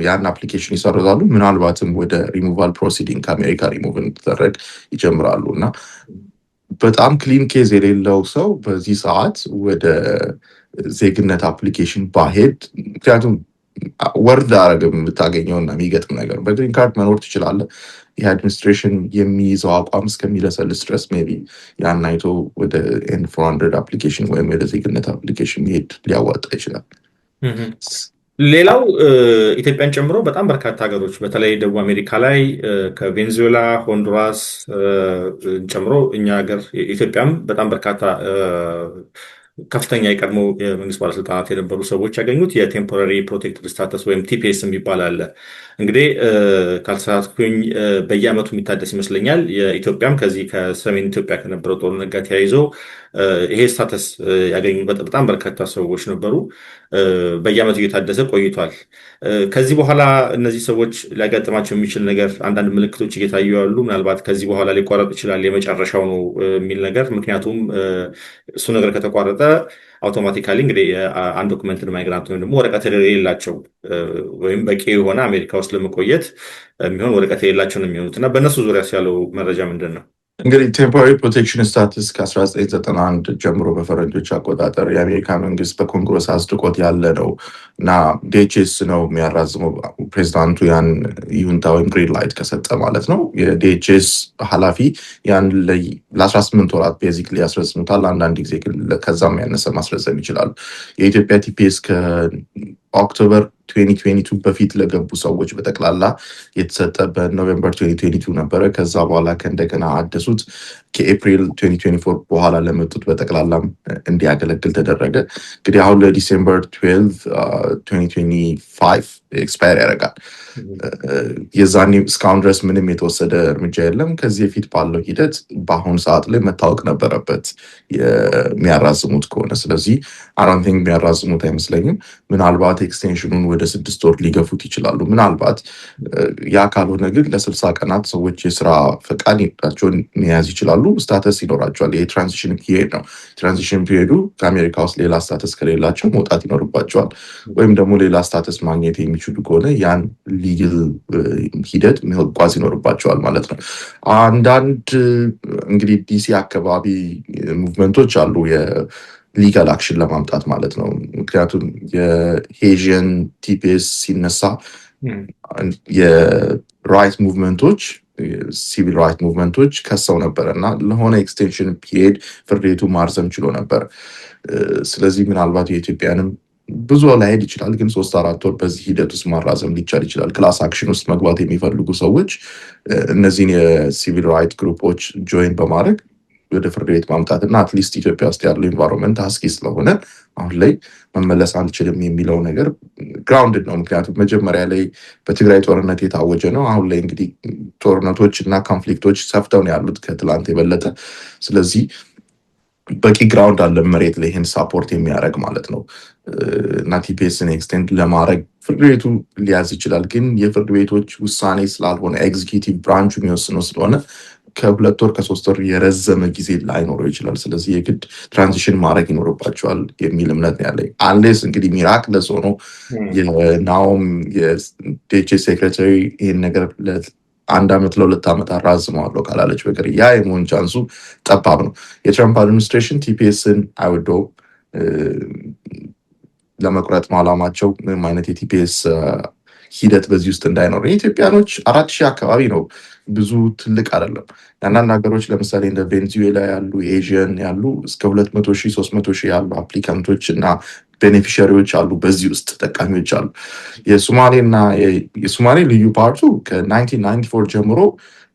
ያን አፕሊኬሽን ይሰርዛሉ። ምናልባትም ወደ ሪሙቫል ፕሮሲዲንግ ከአሜሪካ ሪሙቭ እንዲደረግ ይጀምራሉ እና በጣም ክሊን ኬዝ የሌለው ሰው በዚህ ሰዓት ወደ ዜግነት አፕሊኬሽን ባሄድ፣ ምክንያቱም ወርድ አረግም የምታገኘው እና የሚገጥም ነገር በግሪን ካርድ መኖር ትችላለህ። ይህ አድሚኒስትሬሽን የሚይዘው አቋም እስከሚለሰልስ ድረስ ሜይ ቢ ያን አይቶ ወደ ኤን400 አፕሊኬሽን ወይም ወደ ዜግነት አፕሊኬሽን መሄድ ሊያዋጣ ይችላል። ሌላው ኢትዮጵያን ጨምሮ በጣም በርካታ ሀገሮች በተለይ ደቡብ አሜሪካ ላይ ከቬንዙዌላ፣ ሆንዱራስ ጨምሮ እኛ ሀገር ኢትዮጵያም በጣም በርካታ ከፍተኛ የቀድሞ የመንግስት ባለስልጣናት የነበሩ ሰዎች ያገኙት የቴምፖራሪ ፕሮቴክትድ ስታተስ ወይም ቲፒኤስ የሚባል አለ። እንግዲህ ካልተሳሳትኩኝ በየዓመቱ የሚታደስ ይመስለኛል። የኢትዮጵያም ከዚህ ከሰሜን ኢትዮጵያ ከነበረው ጦርነት ጋር ተያይዞ ይሄ ስታተስ ያገኙ በጣም በርካታ ሰዎች ነበሩ። በየዓመቱ እየታደሰ ቆይቷል። ከዚህ በኋላ እነዚህ ሰዎች ሊያጋጥማቸው የሚችል ነገር አንዳንድ ምልክቶች እየታዩ ያሉ፣ ምናልባት ከዚህ በኋላ ሊቋረጥ ይችላል የመጨረሻው ነው የሚል ነገር። ምክንያቱም እሱ ነገር ከተቋረጠ አውቶማቲካሊ እንግዲህ አንድ ዶክመንትን ማይግራንት ወይም ደግሞ ወረቀት የሌላቸው ወይም በቂ የሆነ አሜሪካ ውስጥ ለመቆየት የሚሆን ወረቀት የሌላቸው ነው የሚሆኑት እና በእነሱ ዙሪያ ያለው መረጃ ምንድን ነው? እንግዲህ ቴምፖራሪ ፕሮቴክሽን ስታትስ ከ1991 ጀምሮ በፈረንጆች አቆጣጠር የአሜሪካ መንግስት በኮንግረስ አጽድቆት ያለ ነው እና ዲኤችኤስ ነው የሚያራዝመው። ፕሬዚዳንቱ ያን ይሁንታ ወይም ግሪን ላይት ከሰጠ ማለት ነው። የዲኤችኤስ ኃላፊ ያን ለ18 ወራት ቤዚክሊ ያስረዝሙታል። አንዳንድ ጊዜ ከዛም ያነሰ ማስረዘም ይችላሉ። የኢትዮጵያ ቲፒኤስ ከኦክቶበር 2022 በፊት ለገቡ ሰዎች በጠቅላላ የተሰጠ በኖቬምበር 2022 ነበረ። ከዛ በኋላ ከእንደገና አደሱት። ከኤፕሪል 2024 በኋላ ለመጡት በጠቅላላም እንዲያገለግል ተደረገ። እንግዲህ አሁን ለዲሴምበር 12 2025 ኤክስፓየር ያደርጋል። የዛኔ እስካሁን ድረስ ምንም የተወሰደ እርምጃ የለም። ከዚህ በፊት ባለው ሂደት በአሁኑ ሰዓት ላይ መታወቅ ነበረበት የሚያራዝሙት ከሆነ። ስለዚህ አራንቲንግ የሚያራዝሙት አይመስለኝም። ምናልባት ኤክስቴንሽኑን ወደ 6 ወር ሊገፉት ይችላሉ። ምናልባት ያ ካልሆነ ግን ለ60 ቀናት ሰዎች የስራ ፈቃድ ቸውን መያዝ ይችላሉ። ስታተስ ይኖራቸዋል። ይሄ ትራንዚሽን ፒሪየድ ነው። ትራንዚሽን ፒሪየዱ ከአሜሪካ ውስጥ ሌላ ስታተስ ከሌላቸው መውጣት ይኖርባቸዋል። ወይም ደግሞ ሌላ ስታተስ ማግኘት የሚችሉ ከሆነ ያን ሊግል ሂደት መጓዝ ይኖርባቸዋል ማለት ነው። አንዳንድ እንግዲህ ዲሲ አካባቢ ሙቭመንቶች አሉ ሊጋል አክሽን ለማምጣት ማለት ነው። ምክንያቱም የሄዥን ቲፒኤስ ሲነሳ የራይት ሙቭመንቶች ሲቪል ራይት ሙቭመንቶች ከሰው ነበረ እና ለሆነ ኤክስቴንሽን ፒሪየድ ፍርድ ቤቱ ማርዘም ችሎ ነበር። ስለዚህ ምናልባት የኢትዮጵያንም ብዙ ላይሄድ ይችላል፣ ግን 3-4 ወር በዚህ ሂደት ውስጥ ማራዘም ሊቻል ይችላል። ክላስ አክሽን ውስጥ መግባት የሚፈልጉ ሰዎች እነዚህን የሲቪል ራይት ግሩፖች ጆይን በማድረግ ወደ ፍርድ ቤት ማምጣት እና አትሊስት ኢትዮጵያ ውስጥ ያለው ኢንቫይሮንመንት አስጊ ስለሆነ አሁን ላይ መመለስ አንችልም የሚለው ነገር ግራውንድድ ነው። ምክንያቱም መጀመሪያ ላይ በትግራይ ጦርነት የታወጀ ነው። አሁን ላይ እንግዲህ ጦርነቶች እና ኮንፍሊክቶች ሰፍተው ነው ያሉት ከትላንት የበለጠ። ስለዚህ በቂ ግራውንድ አለ መሬት ላይ ይህን ሳፖርት የሚያደርግ ማለት ነው እና ቲፒኤስን ኤክስቴንድ ለማድረግ ፍርድ ቤቱ ሊያዝ ይችላል። ግን የፍርድ ቤቶች ውሳኔ ስላልሆነ ኤግዚኪዩቲቭ ብራንቹ የሚወስነው ስለሆነ ከ2 ወር ከ3 ወር የረዘመ ጊዜ ላይኖረው ይችላል። ስለዚህ የግድ ትራንዚሽን ማድረግ ይኖርባቸዋል የሚል እምነት ነው ያለኝ። አንሌስ እንግዲህ ሚራክለስ ሆኖ የናውም የዲኤችኤስ ሴክሬታሪ ይህን ነገር 1 ዓመት ለ2 ዓመት አራዝመዋለሁ ካላለች በቀር ያ የመሆን ቻንሱ ጠባብ ነው። የትራምፕ አድሚኒስትሬሽን ቲፒኤስን አይወደው ለመቁረጥ ማላማቸው ምንም አይነት የቲፒኤስ ሂደት በዚህ ውስጥ እንዳይኖር። የኢትዮጵያኖች 4000 አካባቢ ነው፣ ብዙ ትልቅ አይደለም። አንዳንድ ሀገሮች ለምሳሌ እንደ ቬንዙዌላ ያሉ ኤዥያን ያሉ እስከ 200,000 300,000 ያሉ አፕሊካንቶች እና ቤኔፊሻሪዎች አሉ። በዚህ ውስጥ ተጠቃሚዎች አሉ። የሶማሌ ልዩ ፓርቱ ከ1994 ጀምሮ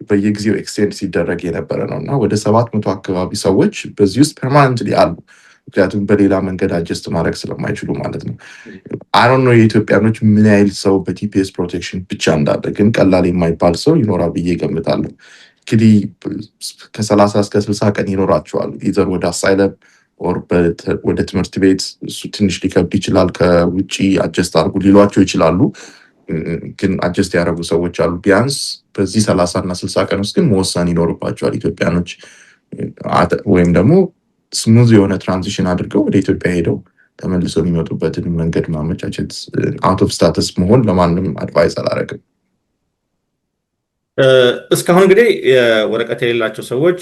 በየጊዜው ኤክስቴንድ ሲደረግ የነበረ ነው እና ወደ 700 አካባቢ ሰዎች በዚህ ውስጥ ፐርማነንትሊ አሉ። ምክንያቱም በሌላ መንገድ አጀስት ማድረግ ስለማይችሉ ማለት ነው። አሁን ነው የኢትዮጵያኖች ምን ያህል ሰው በቲፒኤስ ፕሮቴክሽን ብቻ እንዳለ ግን ቀላል የማይባል ሰው ይኖራል ብዬ ገምታለሁ። እንግዲህ ከ30 እስከ 60 ቀን ይኖራቸዋል ኢዘር ወደ አሳይለም ኦር ወደ ትምህርት ቤት። እሱ ትንሽ ሊከብድ ይችላል። ከውጭ አጀስት አድርጉ ሊሏቸው ይችላሉ። ግን አጀስት ያደረጉ ሰዎች አሉ። ቢያንስ በዚህ 30 እና 60 ቀን ውስጥ ግን መወሰን ይኖርባቸዋል ኢትዮጵያኖች። ወይም ደግሞ ስሙዝ የሆነ ትራንዚሽን አድርገው ወደ ኢትዮጵያ ሄደው ተመልሰው የሚመጡበትን መንገድ ማመቻቸት። አውት ኦፍ ስታተስ መሆን ለማንም አድቫይስ አላደረግም። እስካሁን እንግዲህ ወረቀት የሌላቸው ሰዎች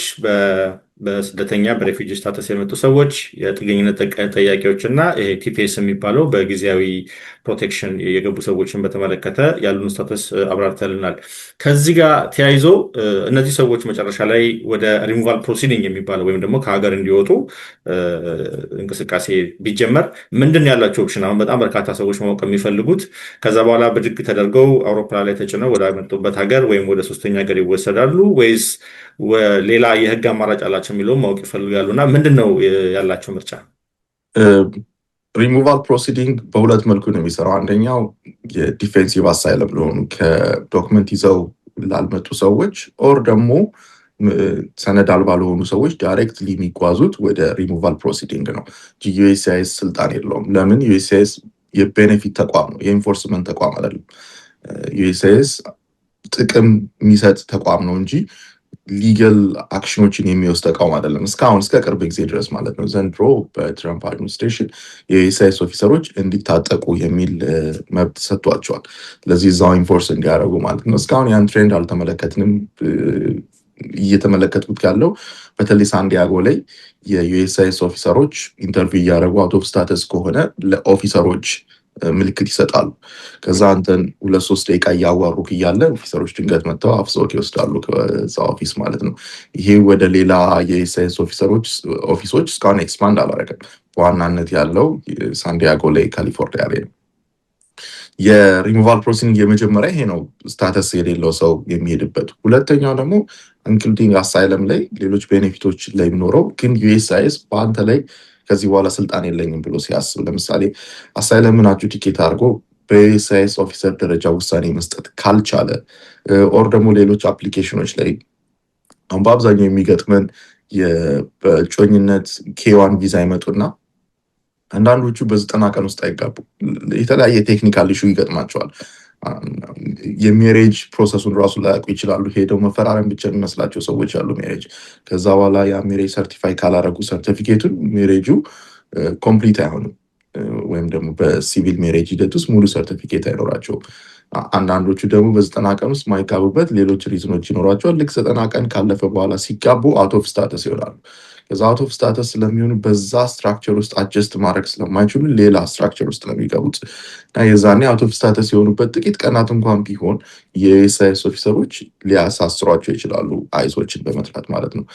በስደተኛ በሬፊጂ ስታተስ የመጡ ሰዎች የጥገኝነት ጠያቂዎች እና ቲፒኤስ የሚባለው በጊዜያዊ ፕሮቴክሽን የገቡ ሰዎችን በተመለከተ ያሉን ስታተስ አብራርተልናል። ከዚህ ጋር ተያይዞ እነዚህ ሰዎች መጨረሻ ላይ ወደ ሪሙቫል ፕሮሲዲንግ የሚባለው ወይም ደግሞ ከሀገር እንዲወጡ እንቅስቃሴ ቢጀመር ምንድን ያላቸው ኦፕሽን? አሁን በጣም በርካታ ሰዎች ማወቅ የሚፈልጉት ከዛ በኋላ ብድግ ተደርገው አውሮፕላን ላይ ተጭነው ወደ መጡበት ሀገር ወይም ወደ ሶስተኛ ሀገር ይወሰዳሉ ወይስ ሌላ የህግ አማራጭ አላቸው የሚለውን ማወቅ ይፈልጋሉ። እና ምንድን ነው ያላቸው ምርጫ? ሪሙቫል ፕሮሲዲንግ በሁለት መልኩ ነው የሚሰራው። አንደኛው የዲፌንሲቭ አሳይለም ለሆኑ ከዶክመንት ይዘው ላልመጡ ሰዎች ኦር ደግሞ ሰነድ አልባ ለሆኑ ሰዎች ዳይሬክትሊ የሚጓዙት ወደ ሪሙቫል ፕሮሲዲንግ ነው። ዩኤስሲአይኤስ ስልጣን የለውም። ለምን? ዩኤስሲአይኤስ የቤኔፊት ተቋም ነው፣ የኢንፎርስመንት ተቋም አይደለም። ዩኤስሲአይኤስ ጥቅም የሚሰጥ ተቋም ነው እንጂ ሊገል አክሽኖችን የሚወስድ ተቋም አይደለም። እስካሁን እስከ ቅርብ ጊዜ ድረስ ማለት ነው። ዘንድሮ በትራምፕ አድሚኒስትሬሽን የዩኤስሲአይኤስ ኦፊሰሮች እንዲታጠቁ የሚል መብት ሰጥቷቸዋል። ስለዚህ እዛው ኢንፎርስ እንዲያደርጉ ማለት ነው። እስካሁን ያን ትሬንድ አልተመለከትንም። እየተመለከትኩት ያለው በተለይ ሳንዲያጎ ላይ የዩኤስሲአይኤስ ኦፊሰሮች ኢንተርቪው እያደረጉ አውት ኦፍ ስታተስ ከሆነ ለኦፊሰሮች ምልክት ይሰጣሉ። ከዛ አንተን 2-3 ደቂቃ እያዋሩክ እያለ ኦፊሰሮች ድንገት መጥተው አፍሰውት ይወስዳሉ ከዛ ኦፊስ ማለት ነው። ይሄ ወደ ሌላ የዩኤስሲአይኤስ ኦፊሶች እስካሁን ኤክስፓንድ አላደረገም። በዋናነት ያለው ሳንዲያጎ ላይ ካሊፎርኒያ ላይ ነው። የሪሙቫል ፕሮሲዲንግ የመጀመሪያ ይሄ ነው፣ ስታተስ የሌለው ሰው የሚሄድበት። ሁለተኛው ደግሞ ኢንክሉዲንግ አሳይለም ላይ ሌሎች ቤኔፊቶች ላይ የሚኖረው ግን ዩኤስሲአይኤስ በአንተ ላይ ከዚህ በኋላ ስልጣን የለኝም ብሎ ሲያስብ፣ ለምሳሌ አሳይለምን አጁዲኬት አድርጎ በዩኤስሲአይኤስ ኦፊሰር ደረጃ ውሳኔ መስጠት ካልቻለ ኦር ደግሞ ሌሎች አፕሊኬሽኖች ላይ አሁን በአብዛኛው የሚገጥመን በእጮኝነት ኬዋን ቪዛ ይመጡና አንዳንዶቹ በ90 ቀን ውስጥ አይጋቡ። የተለያየ ቴክኒካል ኢሹ ይገጥማቸዋል። የሜሬጅ ፕሮሰሱን ራሱ ላያውቁ ይችላሉ። ሄደው መፈራረም ብቻ የሚመስላቸው ሰዎች አሉ ሜሬጅ። ከዛ በኋላ ያ ሜሬጅ ሰርቲፋይ ካላረጉ ሰርቲፊኬቱን ሜሬጁ ኮምፕሊት አይሆንም፣ ወይም ደግሞ በሲቪል ሜሬጅ ሂደት ውስጥ ሙሉ ሰርቲፊኬት አይኖራቸውም። አንዳንዶቹ ደግሞ በ90 ቀን ውስጥ ማይጋቡበት ሌሎች ሪዝኖች ይኖራቸዋል። ልክ 90 ቀን ካለፈ በኋላ ሲጋቡ አውት ኦፍ ስታተስ ይሆናሉ። ከዛ አውት ኦፍ ስታተስ ስለሚሆኑ በዛ ስትራክቸር ውስጥ አጀስት ማድረግ ስለማይችሉ ሌላ ስትራክቸር ውስጥ ነው የሚገቡት እና የዛኔ አውት ኦፍ ስታተስ የሆኑበት ጥቂት ቀናት እንኳን ቢሆን የዩኤስሲአይኤስ ኦፊሰሮች ሊያሳስሯቸው ይችላሉ፣ አይሶችን በመጥራት ማለት ነው።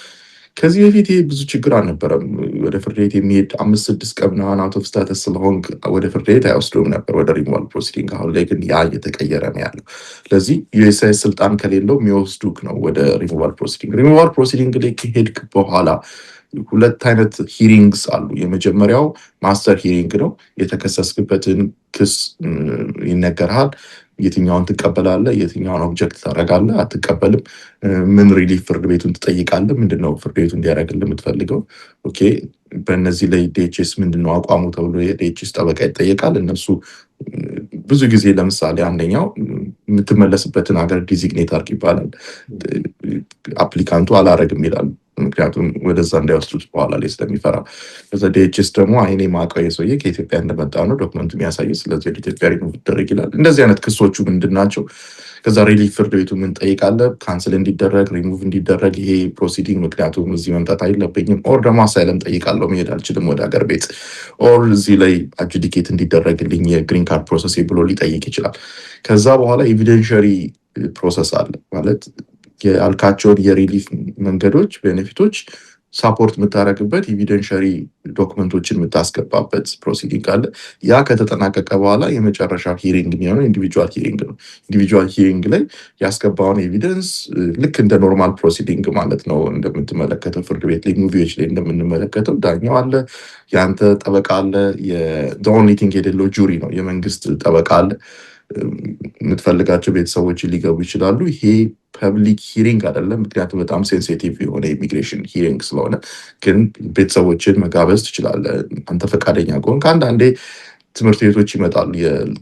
ከዚህ በፊት ይሄ ብዙ ችግር አልነበረም። ወደ ፍርድ ቤት የሚሄድ 5-6 ቀን ምናምን አውት ኦፍ ስታተስ ስለሆን ወደ ፍርድ ቤት አይወስዱም ነበር ወደ ሪሙቫል ፕሮሲዲንግ። አሁን ላይ ግን ያ እየተቀየረ ነው ያለው። ስለዚህ ዩኤስሲአይኤስ ስልጣን ከሌለው የሚወስዱክ ነው ወደ ሪሙቫል ፕሮሲዲንግ። ሪሙቫል ፕሮሲዲንግ ላይ ከሄድክ በኋላ 2 አይነት ሂሪንግስ አሉ። የመጀመሪያው ማስተር ሂሪንግ ነው። የተከሰስክበትን ክስ ይነገርሃል። የትኛውን ትቀበላለህ፣ የትኛውን ኦብጀክት ታደርጋለህ፣ አትቀበልም፣ ምን ሪሊፍ ፍርድ ቤቱን ትጠይቃለህ፣ ምንድነው ፍርድ ቤቱ እንዲያደርግልህ የምትፈልገው። ኦኬ በእነዚህ ላይ ዲኤችኤስ ምንድነው አቋሙ ተብሎ የዲኤችኤስ ጠበቃ ይጠየቃል። እነሱ ብዙ ጊዜ ለምሳሌ አንደኛው የምትመለስበትን ሀገር ዲዚግኔት አድርግ ይባላል። አፕሊካንቱ አላረግም ይላል፣ ምክንያቱም ወደዛ እንዳይወስዱት በኋላ ላይ ስለሚፈራ። ከዛ ዲኤችኤስ ደግሞ አይኔ ማውቀው የሰውዬ ከኢትዮጵያ እንደመጣ ነው ዶክመንቱ የሚያሳይ፣ ስለዚህ ወደ ኢትዮጵያ ሪሙቭ ይደረግ ይላል። እንደዚህ አይነት ክሶቹ ምንድን ናቸው? ከዛ ሪሊፍ ፍርድ ቤቱ ምን ጠይቃለህ? ካንስል እንዲደረግ ሪሙቭ እንዲደረግ ይሄ ፕሮሲዲንግ፣ ምክንያቱም እዚህ መምጣት አይለብኝም፣ ኦር ደግሞ አሳይለም ጠይቃለሁ መሄድ አልችልም ወደ ሀገር ቤት፣ ኦር እዚህ ላይ አጁዲኬት እንዲደረግልኝ የግሪን ካርድ ፕሮሰስ ብሎ ሊጠይቅ ይችላል። ከዛ በኋላ ኤቪደንሸሪ ፕሮሰስ አለ ማለት ያልካቸውን የሪሊፍ መንገዶች ቤኔፊቶች ሳፖርት የምታደርግበት ኤቪደንሻሪ ዶክመንቶችን የምታስገባበት ፕሮሲዲንግ አለ። ያ ከተጠናቀቀ በኋላ የመጨረሻ ሂሪንግ የሚሆነው ኢንዲቪጁዋል ሂሪንግ ነው። ኢንዲቪጁዋል ሂሪንግ ላይ ያስገባውን ኤቪደንስ ልክ እንደ ኖርማል ፕሮሲዲንግ ማለት ነው እንደምትመለከተው ፍርድ ቤት ላይ ሙቪዎች ላይ እንደምንመለከተው ዳኛው አለ፣ የአንተ ጠበቃ አለ። ኦንሊ ቲንግ የሌለው ጁሪ ነው፣ የመንግስት ጠበቃ አለ። የምትፈልጋቸው ቤተሰቦች ሊገቡ ይችላሉ። ይሄ ፐብሊክ ሂሪንግ አይደለም፣ ምክንያቱም በጣም ሴንሲቲቭ የሆነ ኢሚግሬሽን ሂሪንግ ስለሆነ። ግን ቤተሰቦችን መጋበዝ ትችላለህ አንተ ፈቃደኛ ከሆን። ከአንዳንዴ ትምህርት ቤቶች ይመጣሉ፣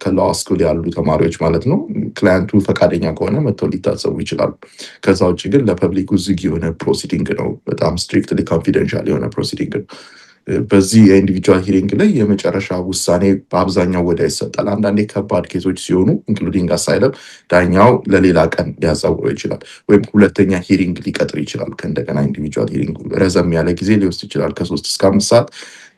ከላው ስኩል ያሉ ተማሪዎች ማለት ነው። ክላያንቱ ፈቃደኛ ከሆነ መጥተው ሊታሰቡ ይችላሉ። ከዛ ውጭ ግን ለፐብሊኩ ዝግ የሆነ ፕሮሲዲንግ ነው። በጣም ስትሪክትሊ ኮንፊደንሻል የሆነ ፕሮሲዲንግ ነው። በዚህ የኢንዲቪጁዋል ሂሪንግ ላይ የመጨረሻ ውሳኔ በአብዛኛው ወዲያ ይሰጣል። አንዳንዴ ከባድ ኬሶች ሲሆኑ ኢንክሉዲንግ አሳይለም ዳኛው ለሌላ ቀን ሊያዛውረው ይችላል፣ ወይም ሁለተኛ ሂሪንግ ሊቀጥር ይችላል። ከእንደገና ኢንዲቪጁዋል ሂሪንግ ረዘም ያለ ጊዜ ሊወስድ ይችላል፣ ከ3 እስከ 5 ሰዓት።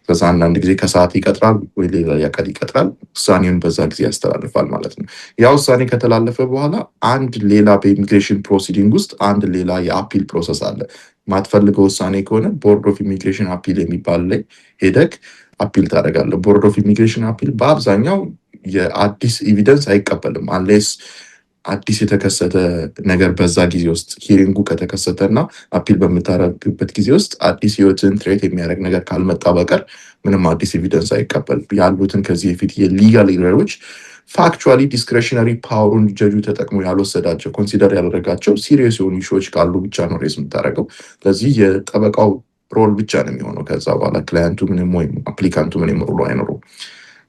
ከዛ አንዳንድ ጊዜ ከሰዓት ይቀጥራል ወይ ሌላ ቀን ይቀጥራል። ውሳኔውን በዛ ጊዜ ያስተላልፋል ማለት ነው። ያ ውሳኔ ከተላለፈ በኋላ አንድ ሌላ በኢሚግሬሽን ፕሮሲዲንግ ውስጥ አንድ ሌላ የአፒል ፕሮሰስ አለ። ማትፈልገው ውሳኔ ከሆነ ቦርድ ኦፍ ኢሚግሬሽን አፒል የሚባል ላይ ሄደክ አፒል ታደርጋለህ። ቦርድ ኦፍ ኢሚግሬሽን አፒል በአብዛኛው የአዲስ ኤቪደንስ አይቀበልም አንሌስ አዲስ የተከሰተ ነገር በዛ ጊዜ ውስጥ ሂሪንጉ ከተከሰተ እና አፒል በምታደርግበት ጊዜ ውስጥ አዲስ ህይወትን ትሬት የሚያደርግ ነገር ካልመጣ በቀር ምንም አዲስ ኤቪደንስ አይቀበልም። ያሉትን ከዚህ በፊት የሊጋል ኤረሮች ፋክቹዋሊ ዲስክሬሽነሪ ፓወሩን ጀጁ ተጠቅሞ ያልወሰዳቸው ኮንሲደር ያደረጋቸው ሲሪየስ የሆኑ ኢሹዎች ካሉ ብቻ ነው ሬስ የምታደርገው። ስለዚህ የጠበቃው ሮል ብቻ ነው የሚሆነው። ከዛ በኋላ ክላያንቱ ምንም ወይም አፕሊካንቱ ምንም ሮል አይኖረው።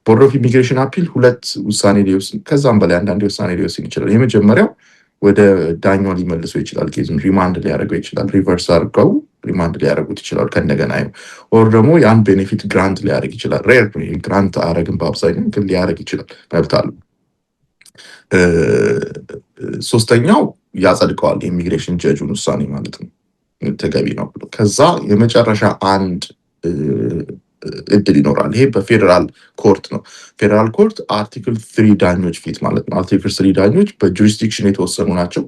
ቦርድ ኦፍ ኢሚግሬሽን አፒል 2 ውሳኔ ሊወስን ከዛም በላይ አንዳንዴ ውሳኔ ሊወስን ይችላል። የመጀመሪያው ወደ ዳኛው ሊመልሰው ይችላል፣ ኬዙን ሪማንድ ሊያደርገው ይችላል። ሪቨርስ አድርገው ሪማንድ ሊያደርጉት ይችላል ከእንደገና ኦር ደግሞ ያን ቤኔፊት ግራንት ሊያደርግ ይችላል። ሬር ግራንት አረግን በአብዛኛው ግን ሊያደርግ ይችላል፣ መብት አለው። ሶስተኛው ያጸድቀዋል የኢሚግሬሽን ጀጁን ውሳኔ ማለት ነው፣ ተገቢ ነው ብሎ። ከዛ የመጨረሻ አንድ እድል ይኖራል። ይሄ በፌዴራል ኮርት ነው። ፌዴራል ኮርት አርቲክል 3 ዳኞች ፊት ማለት ነው። አርቲክል 3 ዳኞች በጁሪስዲክሽን የተወሰኑ ናቸው።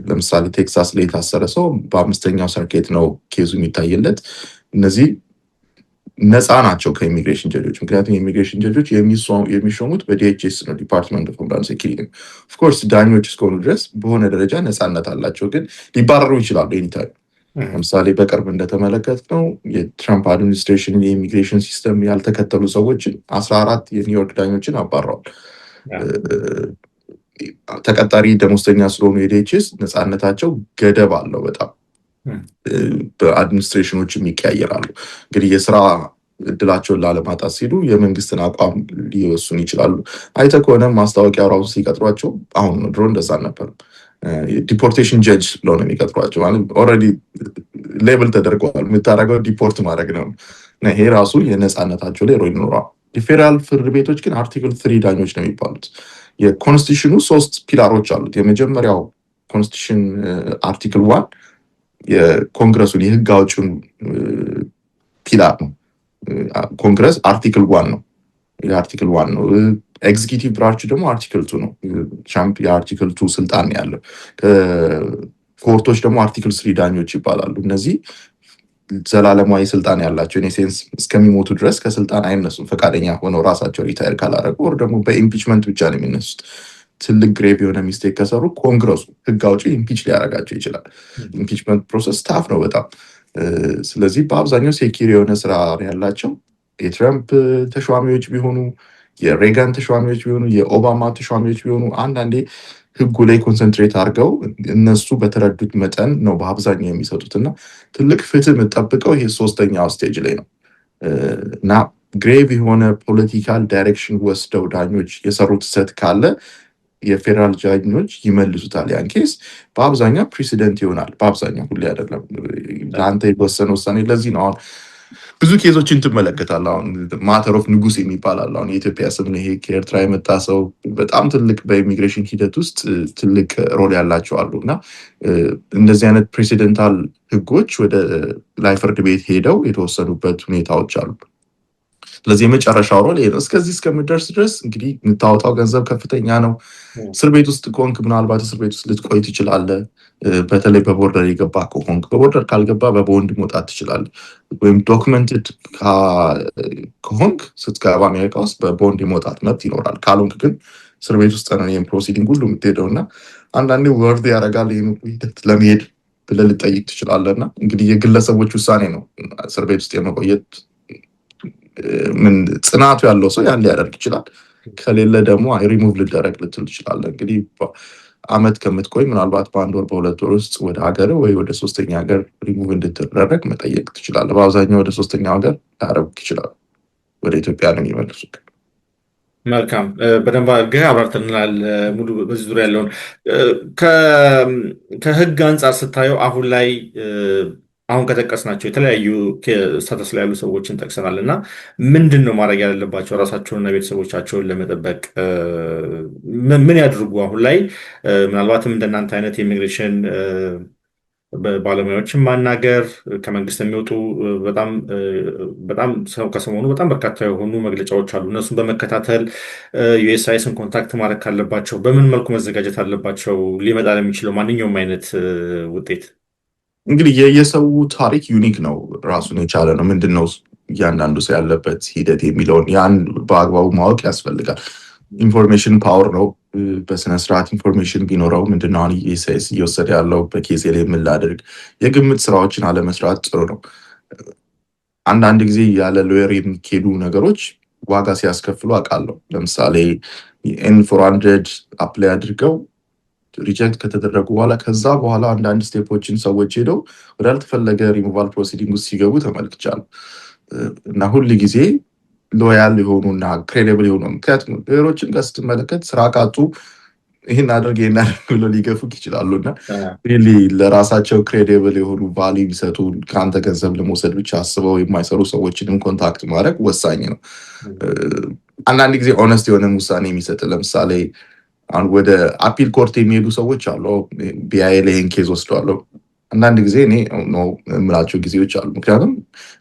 ለምሳሌ ቴክሳስ ላይ የታሰረ ሰው በ5ኛው ሰርኬት ነው ኬዙ የሚታይለት። እነዚህ ነፃ ናቸው ከኢሚግሬሽን ጀጆች፣ ምክንያቱም የኢሚግሬሽን ጀጆች የሚሾሙት በዲኤችኤስ ነው፣ ዲፓርትመንት ኦፍ ሆምላንድ ሴኩሪቲ። ኦፍኮርስ ዳኞች እስከሆኑ ድረስ በሆነ ደረጃ ነፃነት አላቸው፣ ግን ሊባረሩ ይችላሉ ኤኒታይም። ለምሳሌ በቅርብ እንደተመለከት ነው የትራምፕ አድሚኒስትሬሽን የኢሚግሬሽን ሲስተም ያልተከተሉ ሰዎችን 14 የኒውዮርክ ዳኞችን አባረዋል። ተቀጣሪ ደሞዝተኛ ስለሆኑ የዲኤችኤስ ነፃነታቸው ገደብ አለው በጣም። በአድሚኒስትሬሽኖችም ይቀያየራሉ። እንግዲህ የስራ እድላቸውን ላለማጣት ሲሉ የመንግስትን አቋም ሊወስኑ ይችላሉ። አይተህ ከሆነ ማስታወቂያ ራሱ ሲቀጥሯቸው አሁን ድሮ እንደዛ አልነበረም። ዲፖርቴሽን ጀጅ ብለው ነው የሚቀጥሯቸው። ማለት ኦልሬዲ ሌብል ተደርገዋል። የምታደርገው ዲፖርት ማድረግ ነው። ይሄ ራሱ የነፃነታቸው ላይ ሮል ይኖረዋል። የፌዴራል ፍርድ ቤቶች ግን አርቲክል 3 ዳኞች ነው የሚባሉት። የኮንስቲቱሽኑ 3 ፒላሮች አሉት። የመጀመሪያው ኮንስቲቱሽን አርቲክል 1 የኮንግረሱን የህግ አውጪውን ፒላር ነው። ኮንግረስ አርቲክል 1 ነው። የአርቲክል 1 ነው። ኤግዚኪቲቭ ብራንች ደግሞ አርቲክል 2 ነው። ትራምፕ የአርቲክል 2 ስልጣን ያለው። ኮርቶች ደግሞ አርቲክል 3 ዳኞች ይባላሉ። እነዚህ ዘላለማዊ ስልጣን ያላቸው ኢኔሴንስ እስከሚሞቱ ድረስ ከስልጣን አይነሱም፣ ፈቃደኛ ሆነው ራሳቸው ሪታየር ካላረጉ ወር ደግሞ በኢምፒችመንት ብቻ ነው የሚነሱት። ትልቅ ግሬቭ የሆነ ሚስቴክ ከሰሩ ኮንግረሱ ህግ አውጪ ኢምፒች ሊያደርጋቸው ይችላል። ኢምፒችመንት ፕሮሰስ ታፍ ነው በጣም። ስለዚህ በአብዛኛው ሴኪር የሆነ ስራ ያላቸው የትራምፕ ተሿሚዎች ቢሆኑ፣ የሬጋን ተሿሚዎች ቢሆኑ፣ የኦባማ ተሿሚዎች ቢሆኑ አንዳንዴ ህጉ ላይ ኮንሰንትሬት አድርገው እነሱ በተረዱት መጠን ነው በአብዛኛው የሚሰጡት እና ትልቅ ፍትህ የምጠብቀው ይሄ 3ኛው ስቴጅ ላይ ነው እና ግሬቭ የሆነ ፖለቲካል ዳይሬክሽን ወስደው ዳኞች የሰሩት ስህተት ካለ የፌዴራል ዳኞች ይመልሱታል። ያን ኬስ በአብዛኛው ፕሬሲደንት ይሆናል። በአብዛኛው ሁሌ አይደለም። ለአንተ የተወሰነ ውሳኔ ለዚህ ነው አሁን ብዙ ኬዞችን ትመለከታለህ። አሁን ማተር ኦፍ ንጉስ የሚባል አለ። አሁን የኢትዮጵያ ስም ይሄ ከኤርትራ የመጣ ሰው በጣም ትልቅ በኢሚግሬሽን ሂደት ውስጥ ትልቅ ሮል ያላቸው አሉ እና እንደዚህ አይነት ፕሬሲደንታል ህጎች ወደ ላይ ፍርድ ቤት ሄደው የተወሰኑበት ሁኔታዎች አሉ። ስለዚህ የመጨረሻው ሮል ይሄ ነው። እስከዚህ እስከምደርስ ድረስ እንግዲህ የምታወጣው ገንዘብ ከፍተኛ ነው። እስር ቤት ውስጥ ከሆንክ ምናልባት እስር ቤት ውስጥ ልትቆይ ትችላለህ። በተለይ በቦርደር የገባ ከሆንክ፣ በቦርደር ካልገባ በቦንድ መውጣት ትችላለህ። ወይም ዶክመንትድ ከሆንክ ስትገባ አሜሪካ ውስጥ በቦንድ የመውጣት መብት ይኖራል። ካልሆንክ ግን እስር ቤት ውስጥ ነው ይህም ፕሮሲዲንግ ሁሉ የምትሄደው እና አንዳንዴ ወርድ ያደርጋል ይህን ሂደት ለመሄድ ብለህ ልጠይቅ ትችላለህ። እና እንግዲህ የግለሰቦች ውሳኔ ነው። እስር ቤት ውስጥ የመቆየት ምን ጽናቱ ያለው ሰው ያን ሊያደርግ ይችላል። ከሌለ ደግሞ ሪሙቭ ልደረግ ልትል ትችላለህ። እንግዲህ አመት ከምትቆይ ምናልባት በአንድ ወር በሁለት ወር ውስጥ ወደ ሀገር ወይ ወደ ሶስተኛ ሀገር ሪሙቭ እንድትደረግ መጠየቅ ትችላለህ። በአብዛኛው ወደ ሶስተኛው ሀገር ሊያደርጉ ይችላል። ወደ ኢትዮጵያ ነው የሚመልሱ። መልካም በደንብ አድርገህ አብራርተናል። ሙሉ በዚህ ዙሪያ ያለውን ከህግ አንጻር ስታየው አሁን ላይ አሁን ከጠቀስናቸው የተለያዩ ስታተስ ላይ ያሉ ሰዎችን ጠቅሰናል እና ምንድን ነው ማድረግ ያለባቸው ራሳቸውንና ቤተሰቦቻቸውን ለመጠበቅ ምን ያድርጉ? አሁን ላይ ምናልባትም እንደናንተ አይነት የኢሚግሬሽን ባለሙያዎችን ማናገር ከመንግስት የሚወጡ በጣም ከሰሞኑ በጣም በርካታ የሆኑ መግለጫዎች አሉ። እነሱን በመከታተል ዩኤስአይስን ኮንታክት ማድረግ ካለባቸው በምን መልኩ መዘጋጀት አለባቸው ሊመጣ ለሚችለው ማንኛውም አይነት ውጤት? እንግዲህ የሰው ታሪክ ዩኒክ ነው፣ ራሱን የቻለ ነው። ምንድን ነው እያንዳንዱ ሰው ያለበት ሂደት የሚለውን ያን በአግባቡ ማወቅ ያስፈልጋል። ኢንፎርሜሽን ፓወር ነው። በስነስርዓት ኢንፎርሜሽን ቢኖረው ምንድነው አሁን ኢሳይስ እየወሰደ ያለው በኬዝ ላይ ምን ላድርግ፣ የግምት ስራዎችን አለመስራት ጥሩ ነው። አንዳንድ ጊዜ ያለ ሎየር የሚካሄዱ ነገሮች ዋጋ ሲያስከፍሉ አውቃለሁ። ለምሳሌ ኤን400 አፕላይ አድርገው ሪጀክት ከተደረጉ በኋላ ከዛ በኋላ አንዳንድ ስቴፖችን ሰዎች ሄደው ወዳልተፈለገ ሪሙቫል ፕሮሲዲንግ ውስጥ ሲገቡ ተመልክቻለሁ። እና ሁል ጊዜ ሎያል የሆኑና ክሬዲብል የሆኑ ምክንያቱም ሌሎችን ጋር ስትመለከት ስራ ካጡ ይህን አድርግ ብሎ ሊገፉክ ይችላሉ እና ለራሳቸው ክሬዲብል የሆኑ ቫሊ ሊሰጡ ከአንተ ገንዘብ ለመውሰድ ብቻ አስበው የማይሰሩ ሰዎችንም ኮንታክት ማድረግ ወሳኝ ነው። አንዳንድ ጊዜ ኦነስት የሆነ ውሳኔ የሚሰጥ ለምሳሌ ወደ አፒል ኮርት የሚሄዱ ሰዎች አሉ። ቢአይ ላይ ይህን ኬዝ ወስደዋለሁ። አንዳንድ ጊዜ እኔ ነው የምላቸው ጊዜዎች አሉ። ምክንያቱም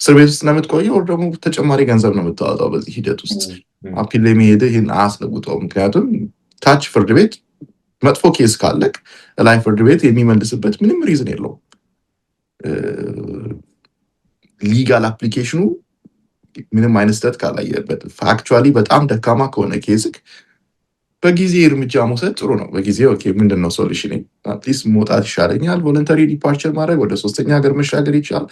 እስር ቤት ውስጥ ነው የምትቆየው፣ ወር ደግሞ ተጨማሪ ገንዘብ ነው የምታወጣው። በዚህ ሂደት ውስጥ አፒል ላይ መሄድ ይህን አያስለውጠው። ምክንያቱም ታች ፍርድ ቤት መጥፎ ኬስ ካለቅ ላይ ፍርድ ቤት የሚመልስበት ምንም ሪዝን የለውም። ሊጋል አፕሊኬሽኑ ምንም አይነት ስህተት ካላየበት፣ ፋክቹዋሊ በጣም ደካማ ከሆነ ኬዝክ በጊዜ እርምጃ መውሰድ ጥሩ ነው። በጊዜ ኦኬ ምንድን ነው ሶሉሽን? አትሊስት መውጣት ይሻለኛል፣ ቮለንተሪ ዲፓርቸር ማድረግ፣ ወደ ሶስተኛ ሀገር መሻገር ይችላል።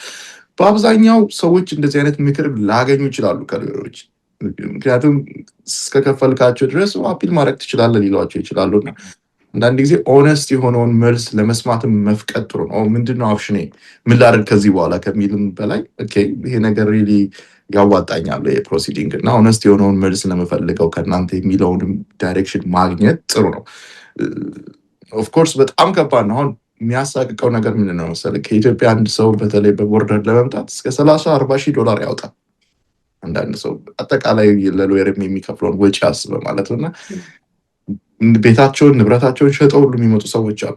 በአብዛኛው ሰዎች እንደዚህ አይነት ምክር ላገኙ ይችላሉ ከሌሎች። ምክንያቱም እስከከፈልካቸው ድረስ አፒል ማድረግ ትችላለህ ሊሏቸው ይችላሉ። እና አንዳንድ ጊዜ ኦነስት የሆነውን መልስ ለመስማትም መፍቀድ ጥሩ ነው። ምንድነው ኦፕሽኔ፣ ምን ላድርግ ከዚህ በኋላ ከሚልም በላይ ይሄ ነገር ሪሊ ያዋጣኛል የፕሮሲዲንግ እና ኦነስት የሆነውን መልስ ለመፈልገው ከእናንተ የሚለውንም ዳይሬክሽን ማግኘት ጥሩ ነው። ኦፍኮርስ በጣም ከባድ ነው። አሁን የሚያሳቅቀው ነገር ምንድን ነው መሰለህ? ከኢትዮጵያ አንድ ሰው በተለይ በቦርደር ለመምጣት እስከ 30-40 ሺህ ዶላር ያወጣል። አንዳንድ ሰው አጠቃላይ ለሎየርም የሚከፍለውን ወጪ አስበ ማለት ነው። እና ቤታቸውን ንብረታቸውን ሸጠው ሁሉ የሚመጡ ሰዎች አሉ፣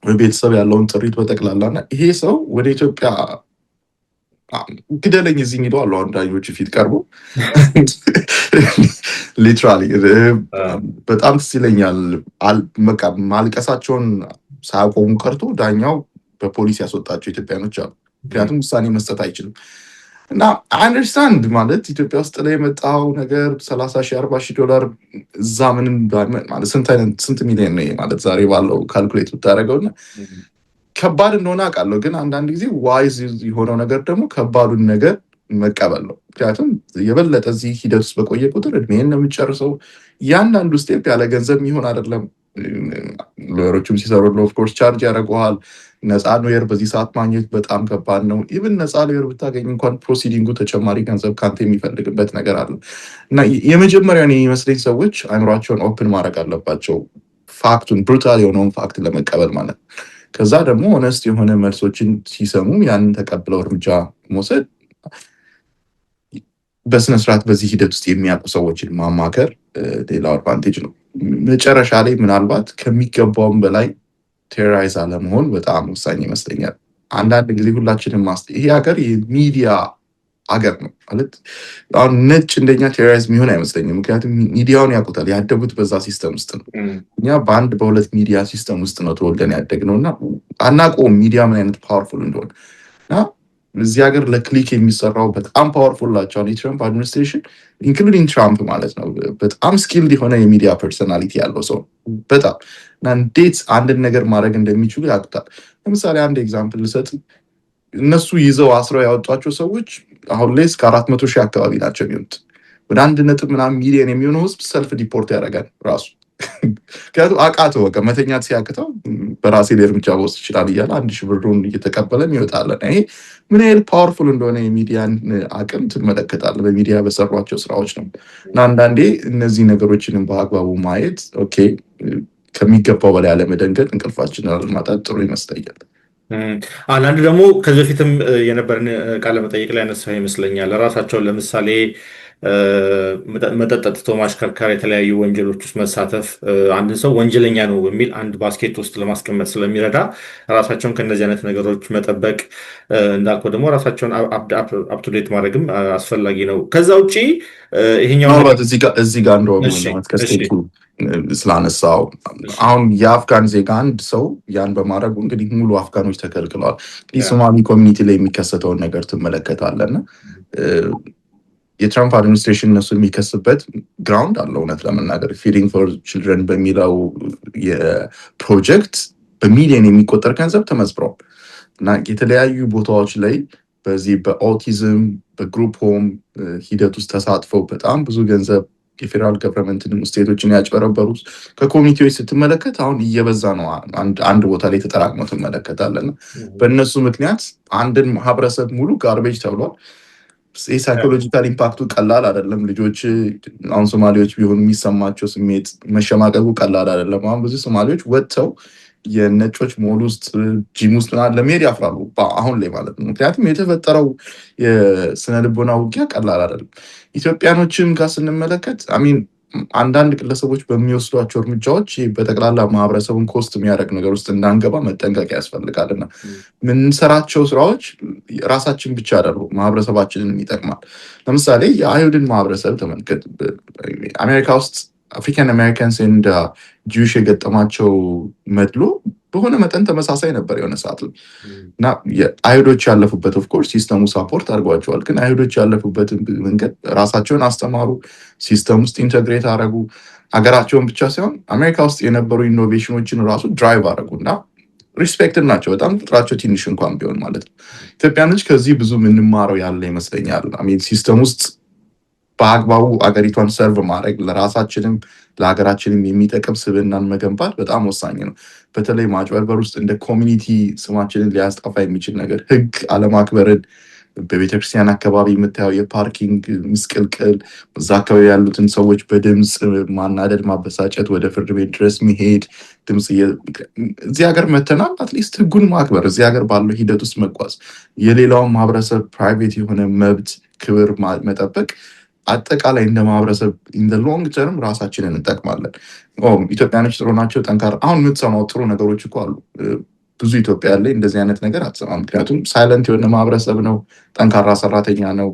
ቤተሰብ ያለውን ጥሪት በጠቅላላ። እና ይሄ ሰው ወደ ኢትዮጵያ ግደለኝ እዚህ የሚለው አሉ። አሁን ዳኞች ፊት ቀርቦ ሊትራሊ በጣም ትዝ ይለኛል። ማልቀሳቸውን ሳያቆሙ ቀርቶ ዳኛው በፖሊስ ያስወጣቸው ኢትዮጵያኖች አሉ። ምክንያቱም ውሳኔ መስጠት አይችልም። እና አንደርስታንድ ማለት ኢትዮጵያ ውስጥ ላይ የመጣው ነገር 30-40 ሺህ ዶላር እዛ ምንም ማለት ስንት ሚሊዮን ነው ማለት ዛሬ ባለው ካልኩሌት ብታደርገው እና ከባድ እንደሆነ አውቃለሁ። ግን አንዳንድ ጊዜ ዋይዝ የሆነው ነገር ደግሞ ከባዱን ነገር መቀበል ነው። ምክንያቱም የበለጠ እዚህ ሂደት ውስጥ በቆየ ቁጥር እድሜን ነው የምጨርሰው። እያንዳንዱ ስቴፕ ያለ ገንዘብ የሚሆን አይደለም። ሎየሮችም ሲሰሩ ኦፍኮርስ ቻርጅ ያደርገዋል። ነፃ ሎየር በዚህ ሰዓት ማግኘት በጣም ከባድ ነው። ኢቭን ነፃ ሎየር ብታገኝ እንኳን ፕሮሲዲንጉ ተጨማሪ ገንዘብ ከአንተ የሚፈልግበት ነገር አለ እና የመጀመሪያ የሚመስለኝ ሰዎች አይምሯቸውን ኦፕን ማድረግ አለባቸው፣ ፋክቱን ብሩታል የሆነውን ፋክት ለመቀበል ማለት ነው። ከዛ ደግሞ ኦነስት የሆነ መልሶችን ሲሰሙ ያንን ተቀብለው እርምጃ መውሰድ፣ በስነስርዓት በዚህ ሂደት ውስጥ የሚያውቁ ሰዎችን ማማከር ሌላው አድቫንቴጅ ነው። መጨረሻ ላይ ምናልባት ከሚገባውም በላይ ቴሮራይዝ አለመሆን በጣም ወሳኝ ይመስለኛል። አንዳንድ ጊዜ ሁላችንም ይሄ ሀገር የሚዲያ አገር ነው ማለት አሁን ነጭ እንደኛ ቴሮሪዝም የሚሆን አይመስለኝም። ምክንያቱም ሚዲያውን ያውቁታል፣ ያደጉት በዛ ሲስተም ውስጥ ነው። እኛ በአንድ በሁለት ሚዲያ ሲስተም ውስጥ ነው ተወልደን ያደግነው እና አናውቀውም ሚዲያ ምን አይነት ፓወርፉል እንደሆነ እና እዚህ ሀገር ለክሊክ የሚሰራው በጣም ፓወርፉል ናቸዋል የትራምፕ አድሚኒስትሬሽን ኢንክሉዲንግ ትራምፕ ማለት ነው። በጣም ስኪልድ የሆነ የሚዲያ ፐርሶናሊቲ ያለው ሰው በጣም እና እንዴት አንድን ነገር ማድረግ እንደሚችሉ ያውቁታል። ለምሳሌ አንድ ኤግዛምፕል ልሰጥ። እነሱ ይዘው አስረው ያወጧቸው ሰዎች አሁን ላይ እስከ 400,000 አካባቢ ናቸው የሚሆኑት። ወደ 1 ሚሊዮን የሚሆነው ህዝብ ሰልፍ ዲፖርት ያደርጋል ራሱ። ምክንያቱም አቃተው በቃ መተኛት ሲያቅተው በራሴ ላይ እርምጃ መውሰድ ይችላል እያለ 1,000 ብሩን እየተቀበለ ይወጣለን። ይሄ ምን ያህል ፓወርፉል እንደሆነ የሚዲያን አቅም ትመለከታለህ በሚዲያ በሰሯቸው ስራዎች ነው። እና አንዳንዴ እነዚህ ነገሮችንም በአግባቡ ማየት ኦኬ ከሚገባው በላይ አለመደንገጥ፣ እንቅልፋችንን አለማጣት ጥሩ ይመስለኛል። አንዳንድ ደግሞ ከዚህ በፊትም የነበረን ቃለ መጠይቅ ላይ ያነሳው ይመስለኛል ራሳቸውን ለምሳሌ መጠጥ ጠጥቶ ማሽከርከር፣ የተለያዩ ወንጀሎች ውስጥ መሳተፍ አንድን ሰው ወንጀለኛ ነው በሚል አንድ ባስኬት ውስጥ ለማስቀመጥ ስለሚረዳ ራሳቸውን ከእነዚህ አይነት ነገሮች መጠበቅ እንዳልከው ደግሞ ራሳቸውን አፕቱዴት ማድረግም አስፈላጊ ነው። ከዛ ውጭ ይሄኛው እዚህ ጋር እንደውም ከስቴቱ ስላነሳው አሁን የአፍጋን ዜጋ አንድ ሰው ያን በማድረጉ እንግዲህ ሙሉ አፍጋኖች ተከልክለዋል። ሶማሊ ኮሚኒቲ ላይ የሚከሰተውን ነገር ትመለከታለና የትራምፕ አድሚኒስትሬሽን እነሱ የሚከስበት ግራውንድ አለ። እውነት ለመናገር ፊዲንግ ፎር ችልድረን በሚለው የፕሮጀክት በሚሊዮን የሚቆጠር ገንዘብ ተመዝብሯል እና የተለያዩ ቦታዎች ላይ በዚህ በኦቲዝም በግሩፕ ሆም ሂደት ውስጥ ተሳትፈው በጣም ብዙ ገንዘብ የፌዴራል ገቨርንመንትን ስቴቶችን ያጭበረበሩ ከኮሚኒቲዎች ስትመለከት አሁን እየበዛ ነው። አንድ ቦታ ላይ ተጠራቅመው ትመለከታለና በእነሱ ምክንያት አንድን ማህበረሰብ ሙሉ ጋርቤጅ ተብሏል። ሳይኮሎጂካል ኢምፓክቱ ቀላል አይደለም። ልጆች አሁን ሶማሌዎች ቢሆኑ የሚሰማቸው ስሜት መሸማቀቁ ቀላል አይደለም። አሁን ብዙ ሶማሌዎች ወጥተው የነጮች ሞል ውስጥ ጂም ውስጥ ለመሄድ ያፍራሉ አሁን ላይ ማለት ነው። ምክንያቱም የተፈጠረው የስነ ልቦና ውጊያ ቀላል አይደለም። ኢትዮጵያኖችም ጋር ስንመለከት አሚን አንዳንድ ግለሰቦች በሚወስዷቸው እርምጃዎች በጠቅላላ ማህበረሰቡን ኮስት የሚያደርግ ነገር ውስጥ እንዳንገባ መጠንቀቅ ያስፈልጋልና ምንሰራቸው ስራዎች ራሳችን ብቻ አይደሉም፣ ማህበረሰባችንን ይጠቅማል። ለምሳሌ የአይሁድን ማህበረሰብ ተመልከት። አሜሪካ ውስጥ አፍሪካን አሜሪካንስ ኤንድ ጂውሽ የገጠማቸው መድሎ በሆነ መጠን ተመሳሳይ ነበር የሆነ ሰዓት ላይ እና አይሁዶች ያለፉበት ኦፍኮርስ ሲስተሙ ሳፖርት አድርጓቸዋል። ግን አይሁዶች ያለፉበትን መንገድ ራሳቸውን አስተማሩ፣ ሲስተም ውስጥ ኢንተግሬት አደረጉ። ሀገራቸውን ብቻ ሳይሆን አሜሪካ ውስጥ የነበሩ ኢኖቬሽኖችን ራሱ ድራይቭ አደረጉ እና ሪስፔክትድ ናቸው በጣም ቁጥራቸው ትንሽ እንኳን ቢሆን ማለት ነው። ኢትዮጵያኖች ከዚህ ብዙ የምንማረው ያለ ይመስለኛል። ሲስተም ውስጥ በአግባቡ አገሪቷን ሰርቭ ማድረግ ለራሳችንም ለሀገራችንም የሚጠቅም ስብዕናን መገንባት በጣም ወሳኝ ነው። በተለይ ማጭበርበር ውስጥ እንደ ኮሚኒቲ ስማችንን ሊያስጠፋ የሚችል ነገር ህግ አለማክበርን፣ በቤተክርስቲያን አካባቢ የምታየው የፓርኪንግ ምስቅልቅል፣ እዛ አካባቢ ያሉትን ሰዎች በድምፅ ማናደድ፣ ማበሳጨት፣ ወደ ፍርድ ቤት ድረስ መሄድ ድምፅ እዚህ ሀገር መተናል። አትሊስት ህጉን ማክበር፣ እዚህ ሀገር ባለው ሂደት ውስጥ መጓዝ፣ የሌላውን ማህበረሰብ ፕራይቬት የሆነ መብት ክብር መጠበቅ አጠቃላይ እንደ ማህበረሰብ ኢንደ ሎንግ ተርም ራሳችንን እንጠቅማለን። ኢትዮጵያኖች ጥሩ ናቸው፣ ጠንካራ አሁን የምትሰማው ጥሩ ነገሮች እኮ አሉ። ብዙ ኢትዮጵያ ላይ እንደዚህ አይነት ነገር አትሰማም። ምክንያቱም ሳይለንት የሆነ ማህበረሰብ ነው፣ ጠንካራ ሰራተኛ ነው።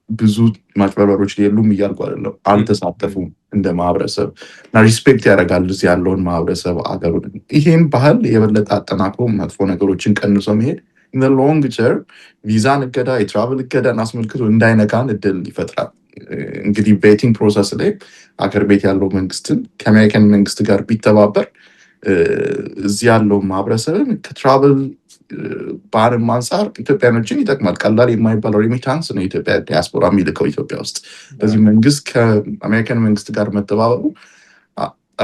ብዙ ማጭበርበሮች የሉም እያልኩ አይደለም፣ አልተሳተፉም እንደ ማህበረሰብ እና ሪስፔክት ያደርጋል እዚህ ያለውን ማህበረሰብ አገሩን። ይሄን ባህል የበለጠ አጠናክሮ መጥፎ ነገሮችን ቀንሶ መሄድ ሎንግ ተርም ቪዛን እገዳ የትራቭል እገዳን አስመልክቶ እንዳይነካን እድል ይፈጥራል። እንግዲህ ቤቲንግ ፕሮሰስ ላይ አገር ቤት ያለው መንግስትን ከአሜሪካን መንግስት ጋር ቢተባበር እዚህ ያለው ማህበረሰብን ከትራቭል ባህርም አንጻር ኢትዮጵያኖችን ይጠቅማል። ቀላል የማይባለው ሪሚታንስ ነው ኢትዮጵያ ዲያስፖራ የሚልከው ኢትዮጵያ ውስጥ። በዚህ መንግስት ከአሜሪካን መንግስት ጋር መተባበሩ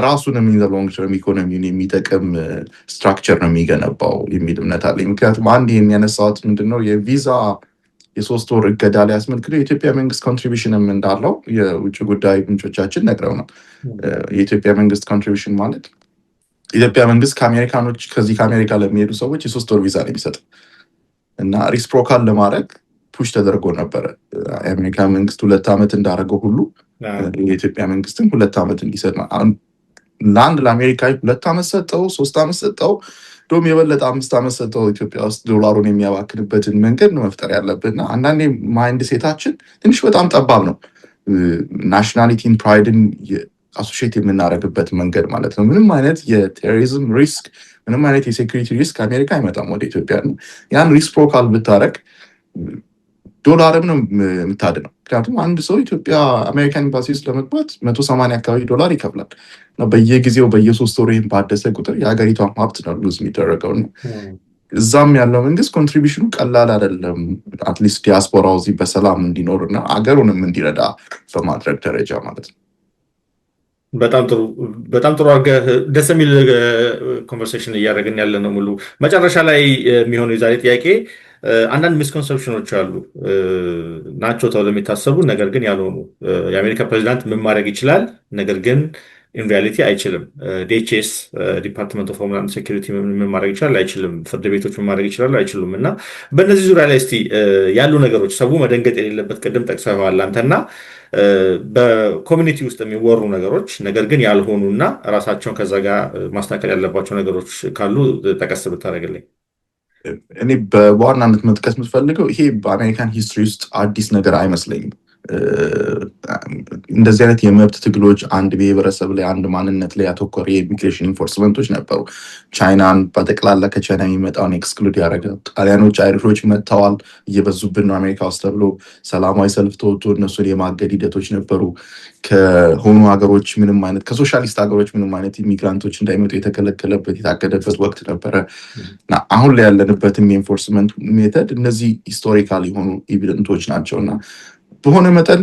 ራሱንም ሎንግ ተርም ኢኮኖሚውን የሚጠቅም ስትራክቸር ነው የሚገነባው የሚል እምነት አለኝ። ምክንያቱም አንድ የሚያነሳት ምንድነው የቪዛ የ3 ወር እገዳ ላይ አስመልክቶ የኢትዮጵያ መንግስት ኮንትሪቢሽንም እንዳለው የውጭ ጉዳይ ምንጮቻችን ነግረውናል። የኢትዮጵያ መንግስት ኮንትሪቢሽን ማለት ኢትዮጵያ መንግስት ከአሜሪካኖች ከዚህ ከአሜሪካ ለሚሄዱ ሰዎች የ3 ወር ቪዛ ነው የሚሰጠው እና ሪስፕሮካል ለማድረግ ፑሽ ተደርጎ ነበረ። የአሜሪካ መንግስት 2 ዓመት እንዳደረገው ሁሉ የኢትዮጵያ መንግስትም 2 ዓመት እንዲሰጥ ለአንድ ለአሜሪካዊ 2 ዓመት ሰጠው 3 ዓመት ሰጠው እንደውም የበለጠ 5 ዓመት ሰጥተው ኢትዮጵያ ውስጥ ዶላሩን የሚያባክንበትን መንገድ ነው መፍጠር ያለብን። እና አንዳንዴ ማይንድ ሴታችን ትንሽ በጣም ጠባብ ነው። ናሽናሊቲን ፕራይድን አሶሺየት የምናደርግበት መንገድ ማለት ነው። ምንም አይነት የቴሮሪዝም ሪስክ፣ ምንም አይነት የሴኩሪቲ ሪስክ አሜሪካ አይመጣም ወደ ኢትዮጵያ ነው። ያን ሪስፕሮካል ብታረግ ዶላርም ነው የምታድነው። ምክንያቱም አንድ ሰው ኢትዮጵያ አሜሪካን ኤምባሲ ውስጥ ለመግባት 180 አካባቢ ዶላር ይከፍላል። በየጊዜው በየ3 ወሩ ይህም ባደሰ ቁጥር የሀገሪቷን ሀብት ነው ሉዝ የሚደረገው ነው። እዛም ያለው መንግስት ኮንትሪቢሽኑ ቀላል አይደለም። አትሊስት ዲያስፖራው እዚህ በሰላም እንዲኖር እና አገሩንም እንዲረዳ በማድረግ ደረጃ ማለት ነው። በጣም ጥሩ አድርገህ ደስ የሚል ኮንቨርሴሽን እያደረግን ያለ ነው። ሙሉ መጨረሻ ላይ የሚሆነው የዛሬ ጥያቄ አንዳንድ ሚስኮንሰፕሽኖች አሉ ናቸው ተብለው የሚታሰቡ ነገር ግን ያልሆኑ። የአሜሪካ ፕሬዚዳንት ምን ማድረግ ይችላል ነገር ግን ኢን ሪያሊቲ አይችልም። ዲኤችኤስ ዲፓርትመንት ኦፍ ሆምላንድ ሴኩሪቲ ምን ማድረግ ይችላል አይችልም። ፍርድ ቤቶች ምን ማድረግ ይችላሉ አይችሉም። እና በእነዚህ ዙሪያ ላይ እስቲ ያሉ ነገሮች ሰው መደንገጥ የሌለበት ቅድም ጠቅሰዋል አንተና በኮሚኒቲ ውስጥ የሚወሩ ነገሮች ነገር ግን ያልሆኑ እና ራሳቸውን ከዛ ጋር ማስተካከል ያለባቸው ነገሮች ካሉ ጠቀስ ብታደርግልኝ። እኔ በዋናነት መጥቀስ የምትፈልገው ይሄ በአሜሪካን ሂስትሪ ውስጥ አዲስ ነገር አይመስለኝም። እንደዚህ አይነት የመብት ትግሎች አንድ ብሔረሰብ ላይ አንድ ማንነት ላይ ያተኮረ የኢሚግሬሽን ኢንፎርስመንቶች ነበሩ። ቻይናን በጠቅላላ ከቻይና የሚመጣውን ኤክስክሉድ ያደረገ ጣሊያኖች፣ አይሪሾች መጥተዋል እየበዙብን ነው አሜሪካ ውስጥ ተብሎ ሰላማዊ ሰልፍ ተወጥቶ እነሱን የማገድ ሂደቶች ነበሩ። ከሆኑ ሀገሮች ምንም አይነት ከሶሻሊስት ሀገሮች ምንም አይነት ኢሚግራንቶች እንዳይመጡ የተከለከለበት የታገደበት ወቅት ነበረ እና አሁን ላይ ያለንበትም የኢንፎርስመንት ሜተድ እነዚህ ሂስቶሪካል የሆኑ ኢቪደንቶች ናቸው እና በሆነ መጠን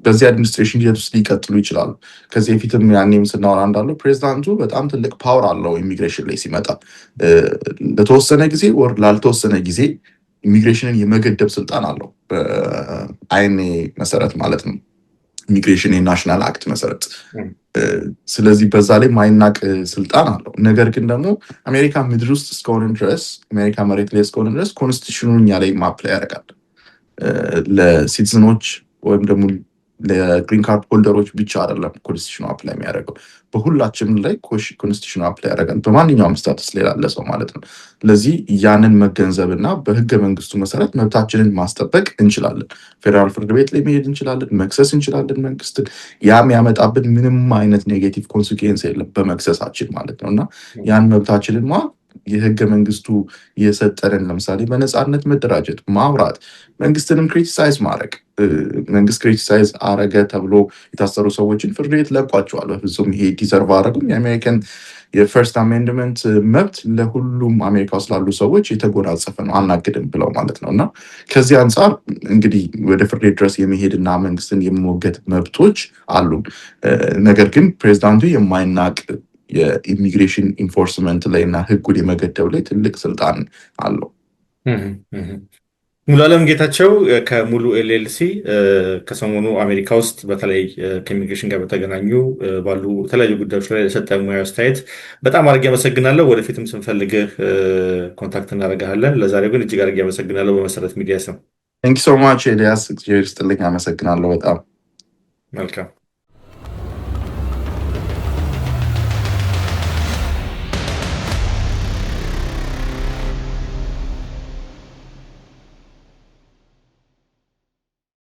በዚህ አድሚኒስትሬሽን ሂደት ውስጥ ሊቀጥሉ ይችላሉ። ከዚህ በፊትም ያኔም ስናወራ እንዳለው ፕሬዚዳንቱ በጣም ትልቅ ፓወር አለው ኢሚግሬሽን ላይ ሲመጣ ለተወሰነ ጊዜ ወር ላልተወሰነ ጊዜ ኢሚግሬሽንን የመገደብ ስልጣን አለው በአይኔ መሰረት ማለት ነው። ኢሚግሬሽን የናሽናል አክት መሰረት። ስለዚህ በዛ ላይ ማይናቅ ስልጣን አለው። ነገር ግን ደግሞ አሜሪካ ምድር ውስጥ እስከሆነ ድረስ አሜሪካ መሬት ላይ እስከሆነ ድረስ ኮንስቲቱሽኑን እኛ ላይ ማፕላይ ያደርጋል። ለሲቲዝኖች ወይም ደግሞ ለግሪን ካርድ ሆልደሮች ብቻ አይደለም ኮንስቲቱሽኑ አፕላይ የሚያደርገው በሁላችንም ላይ ኮንስቲቱሽኑ አፕላይ ያደርጋል፣ በማንኛውም ስታትስ ላይ ላለ ሰው ማለት ነው። ስለዚህ ያንን መገንዘብ እና በህገ መንግስቱ መሰረት መብታችንን ማስጠበቅ እንችላለን። ፌዴራል ፍርድ ቤት ላይ መሄድ እንችላለን፣ መክሰስ እንችላለን መንግስትን። ያም ያመጣብን ምንም አይነት ኔጌቲቭ ኮንሲኩዌንስ የለም በመክሰሳችን ማለት ነው እና ያን መብታችንን የህገ መንግስቱ የሰጠንን ለምሳሌ በነፃነት መደራጀት፣ ማውራት፣ መንግስትንም ክሪቲሳይዝ ማድረግ። መንግስት ክሪቲሳይዝ አረገ ተብሎ የታሰሩ ሰዎችን ፍርድ ቤት ለቋቸዋል። በፍጹም ይሄ ዲዘርቭ አረጉም። የአሜሪካን የፈርስት አሜንድመንት መብት ለሁሉም አሜሪካ ውስጥ ላሉ ሰዎች የተጎናጸፈ ነው፣ አናግድም ብለው ማለት ነው እና ከዚህ አንጻር እንግዲህ ወደ ፍርድ ቤት ድረስ የመሄድና መንግስትን የመሞገት መብቶች አሉ። ነገር ግን ፕሬዚዳንቱ የማይናቅ የኢሚግሬሽን ኢንፎርስመንት ላይ እና ህጉን የመገደብ ላይ ትልቅ ስልጣን አለው። ሙሉ አለም ጌታቸው ከሙሉ ኤልኤልሲ ከሰሞኑ አሜሪካ ውስጥ በተለይ ከኢሚግሬሽን ጋር በተገናኙ ባሉ የተለያዩ ጉዳዮች ላይ የሰጠ ሙያዊ አስተያየት በጣም አድርጌ አመሰግናለሁ። ወደፊትም ስንፈልግህ ኮንታክት እናደርግሃለን። ለዛሬው ግን እጅግ አድርጌ አመሰግናለሁ በመሰረት ሚዲያ ስም። ቴንክ ሶ ማች ኤልያስ፣ እግዚአብሔር ይስጥልኝ። አመሰግናለሁ በጣም። መልካም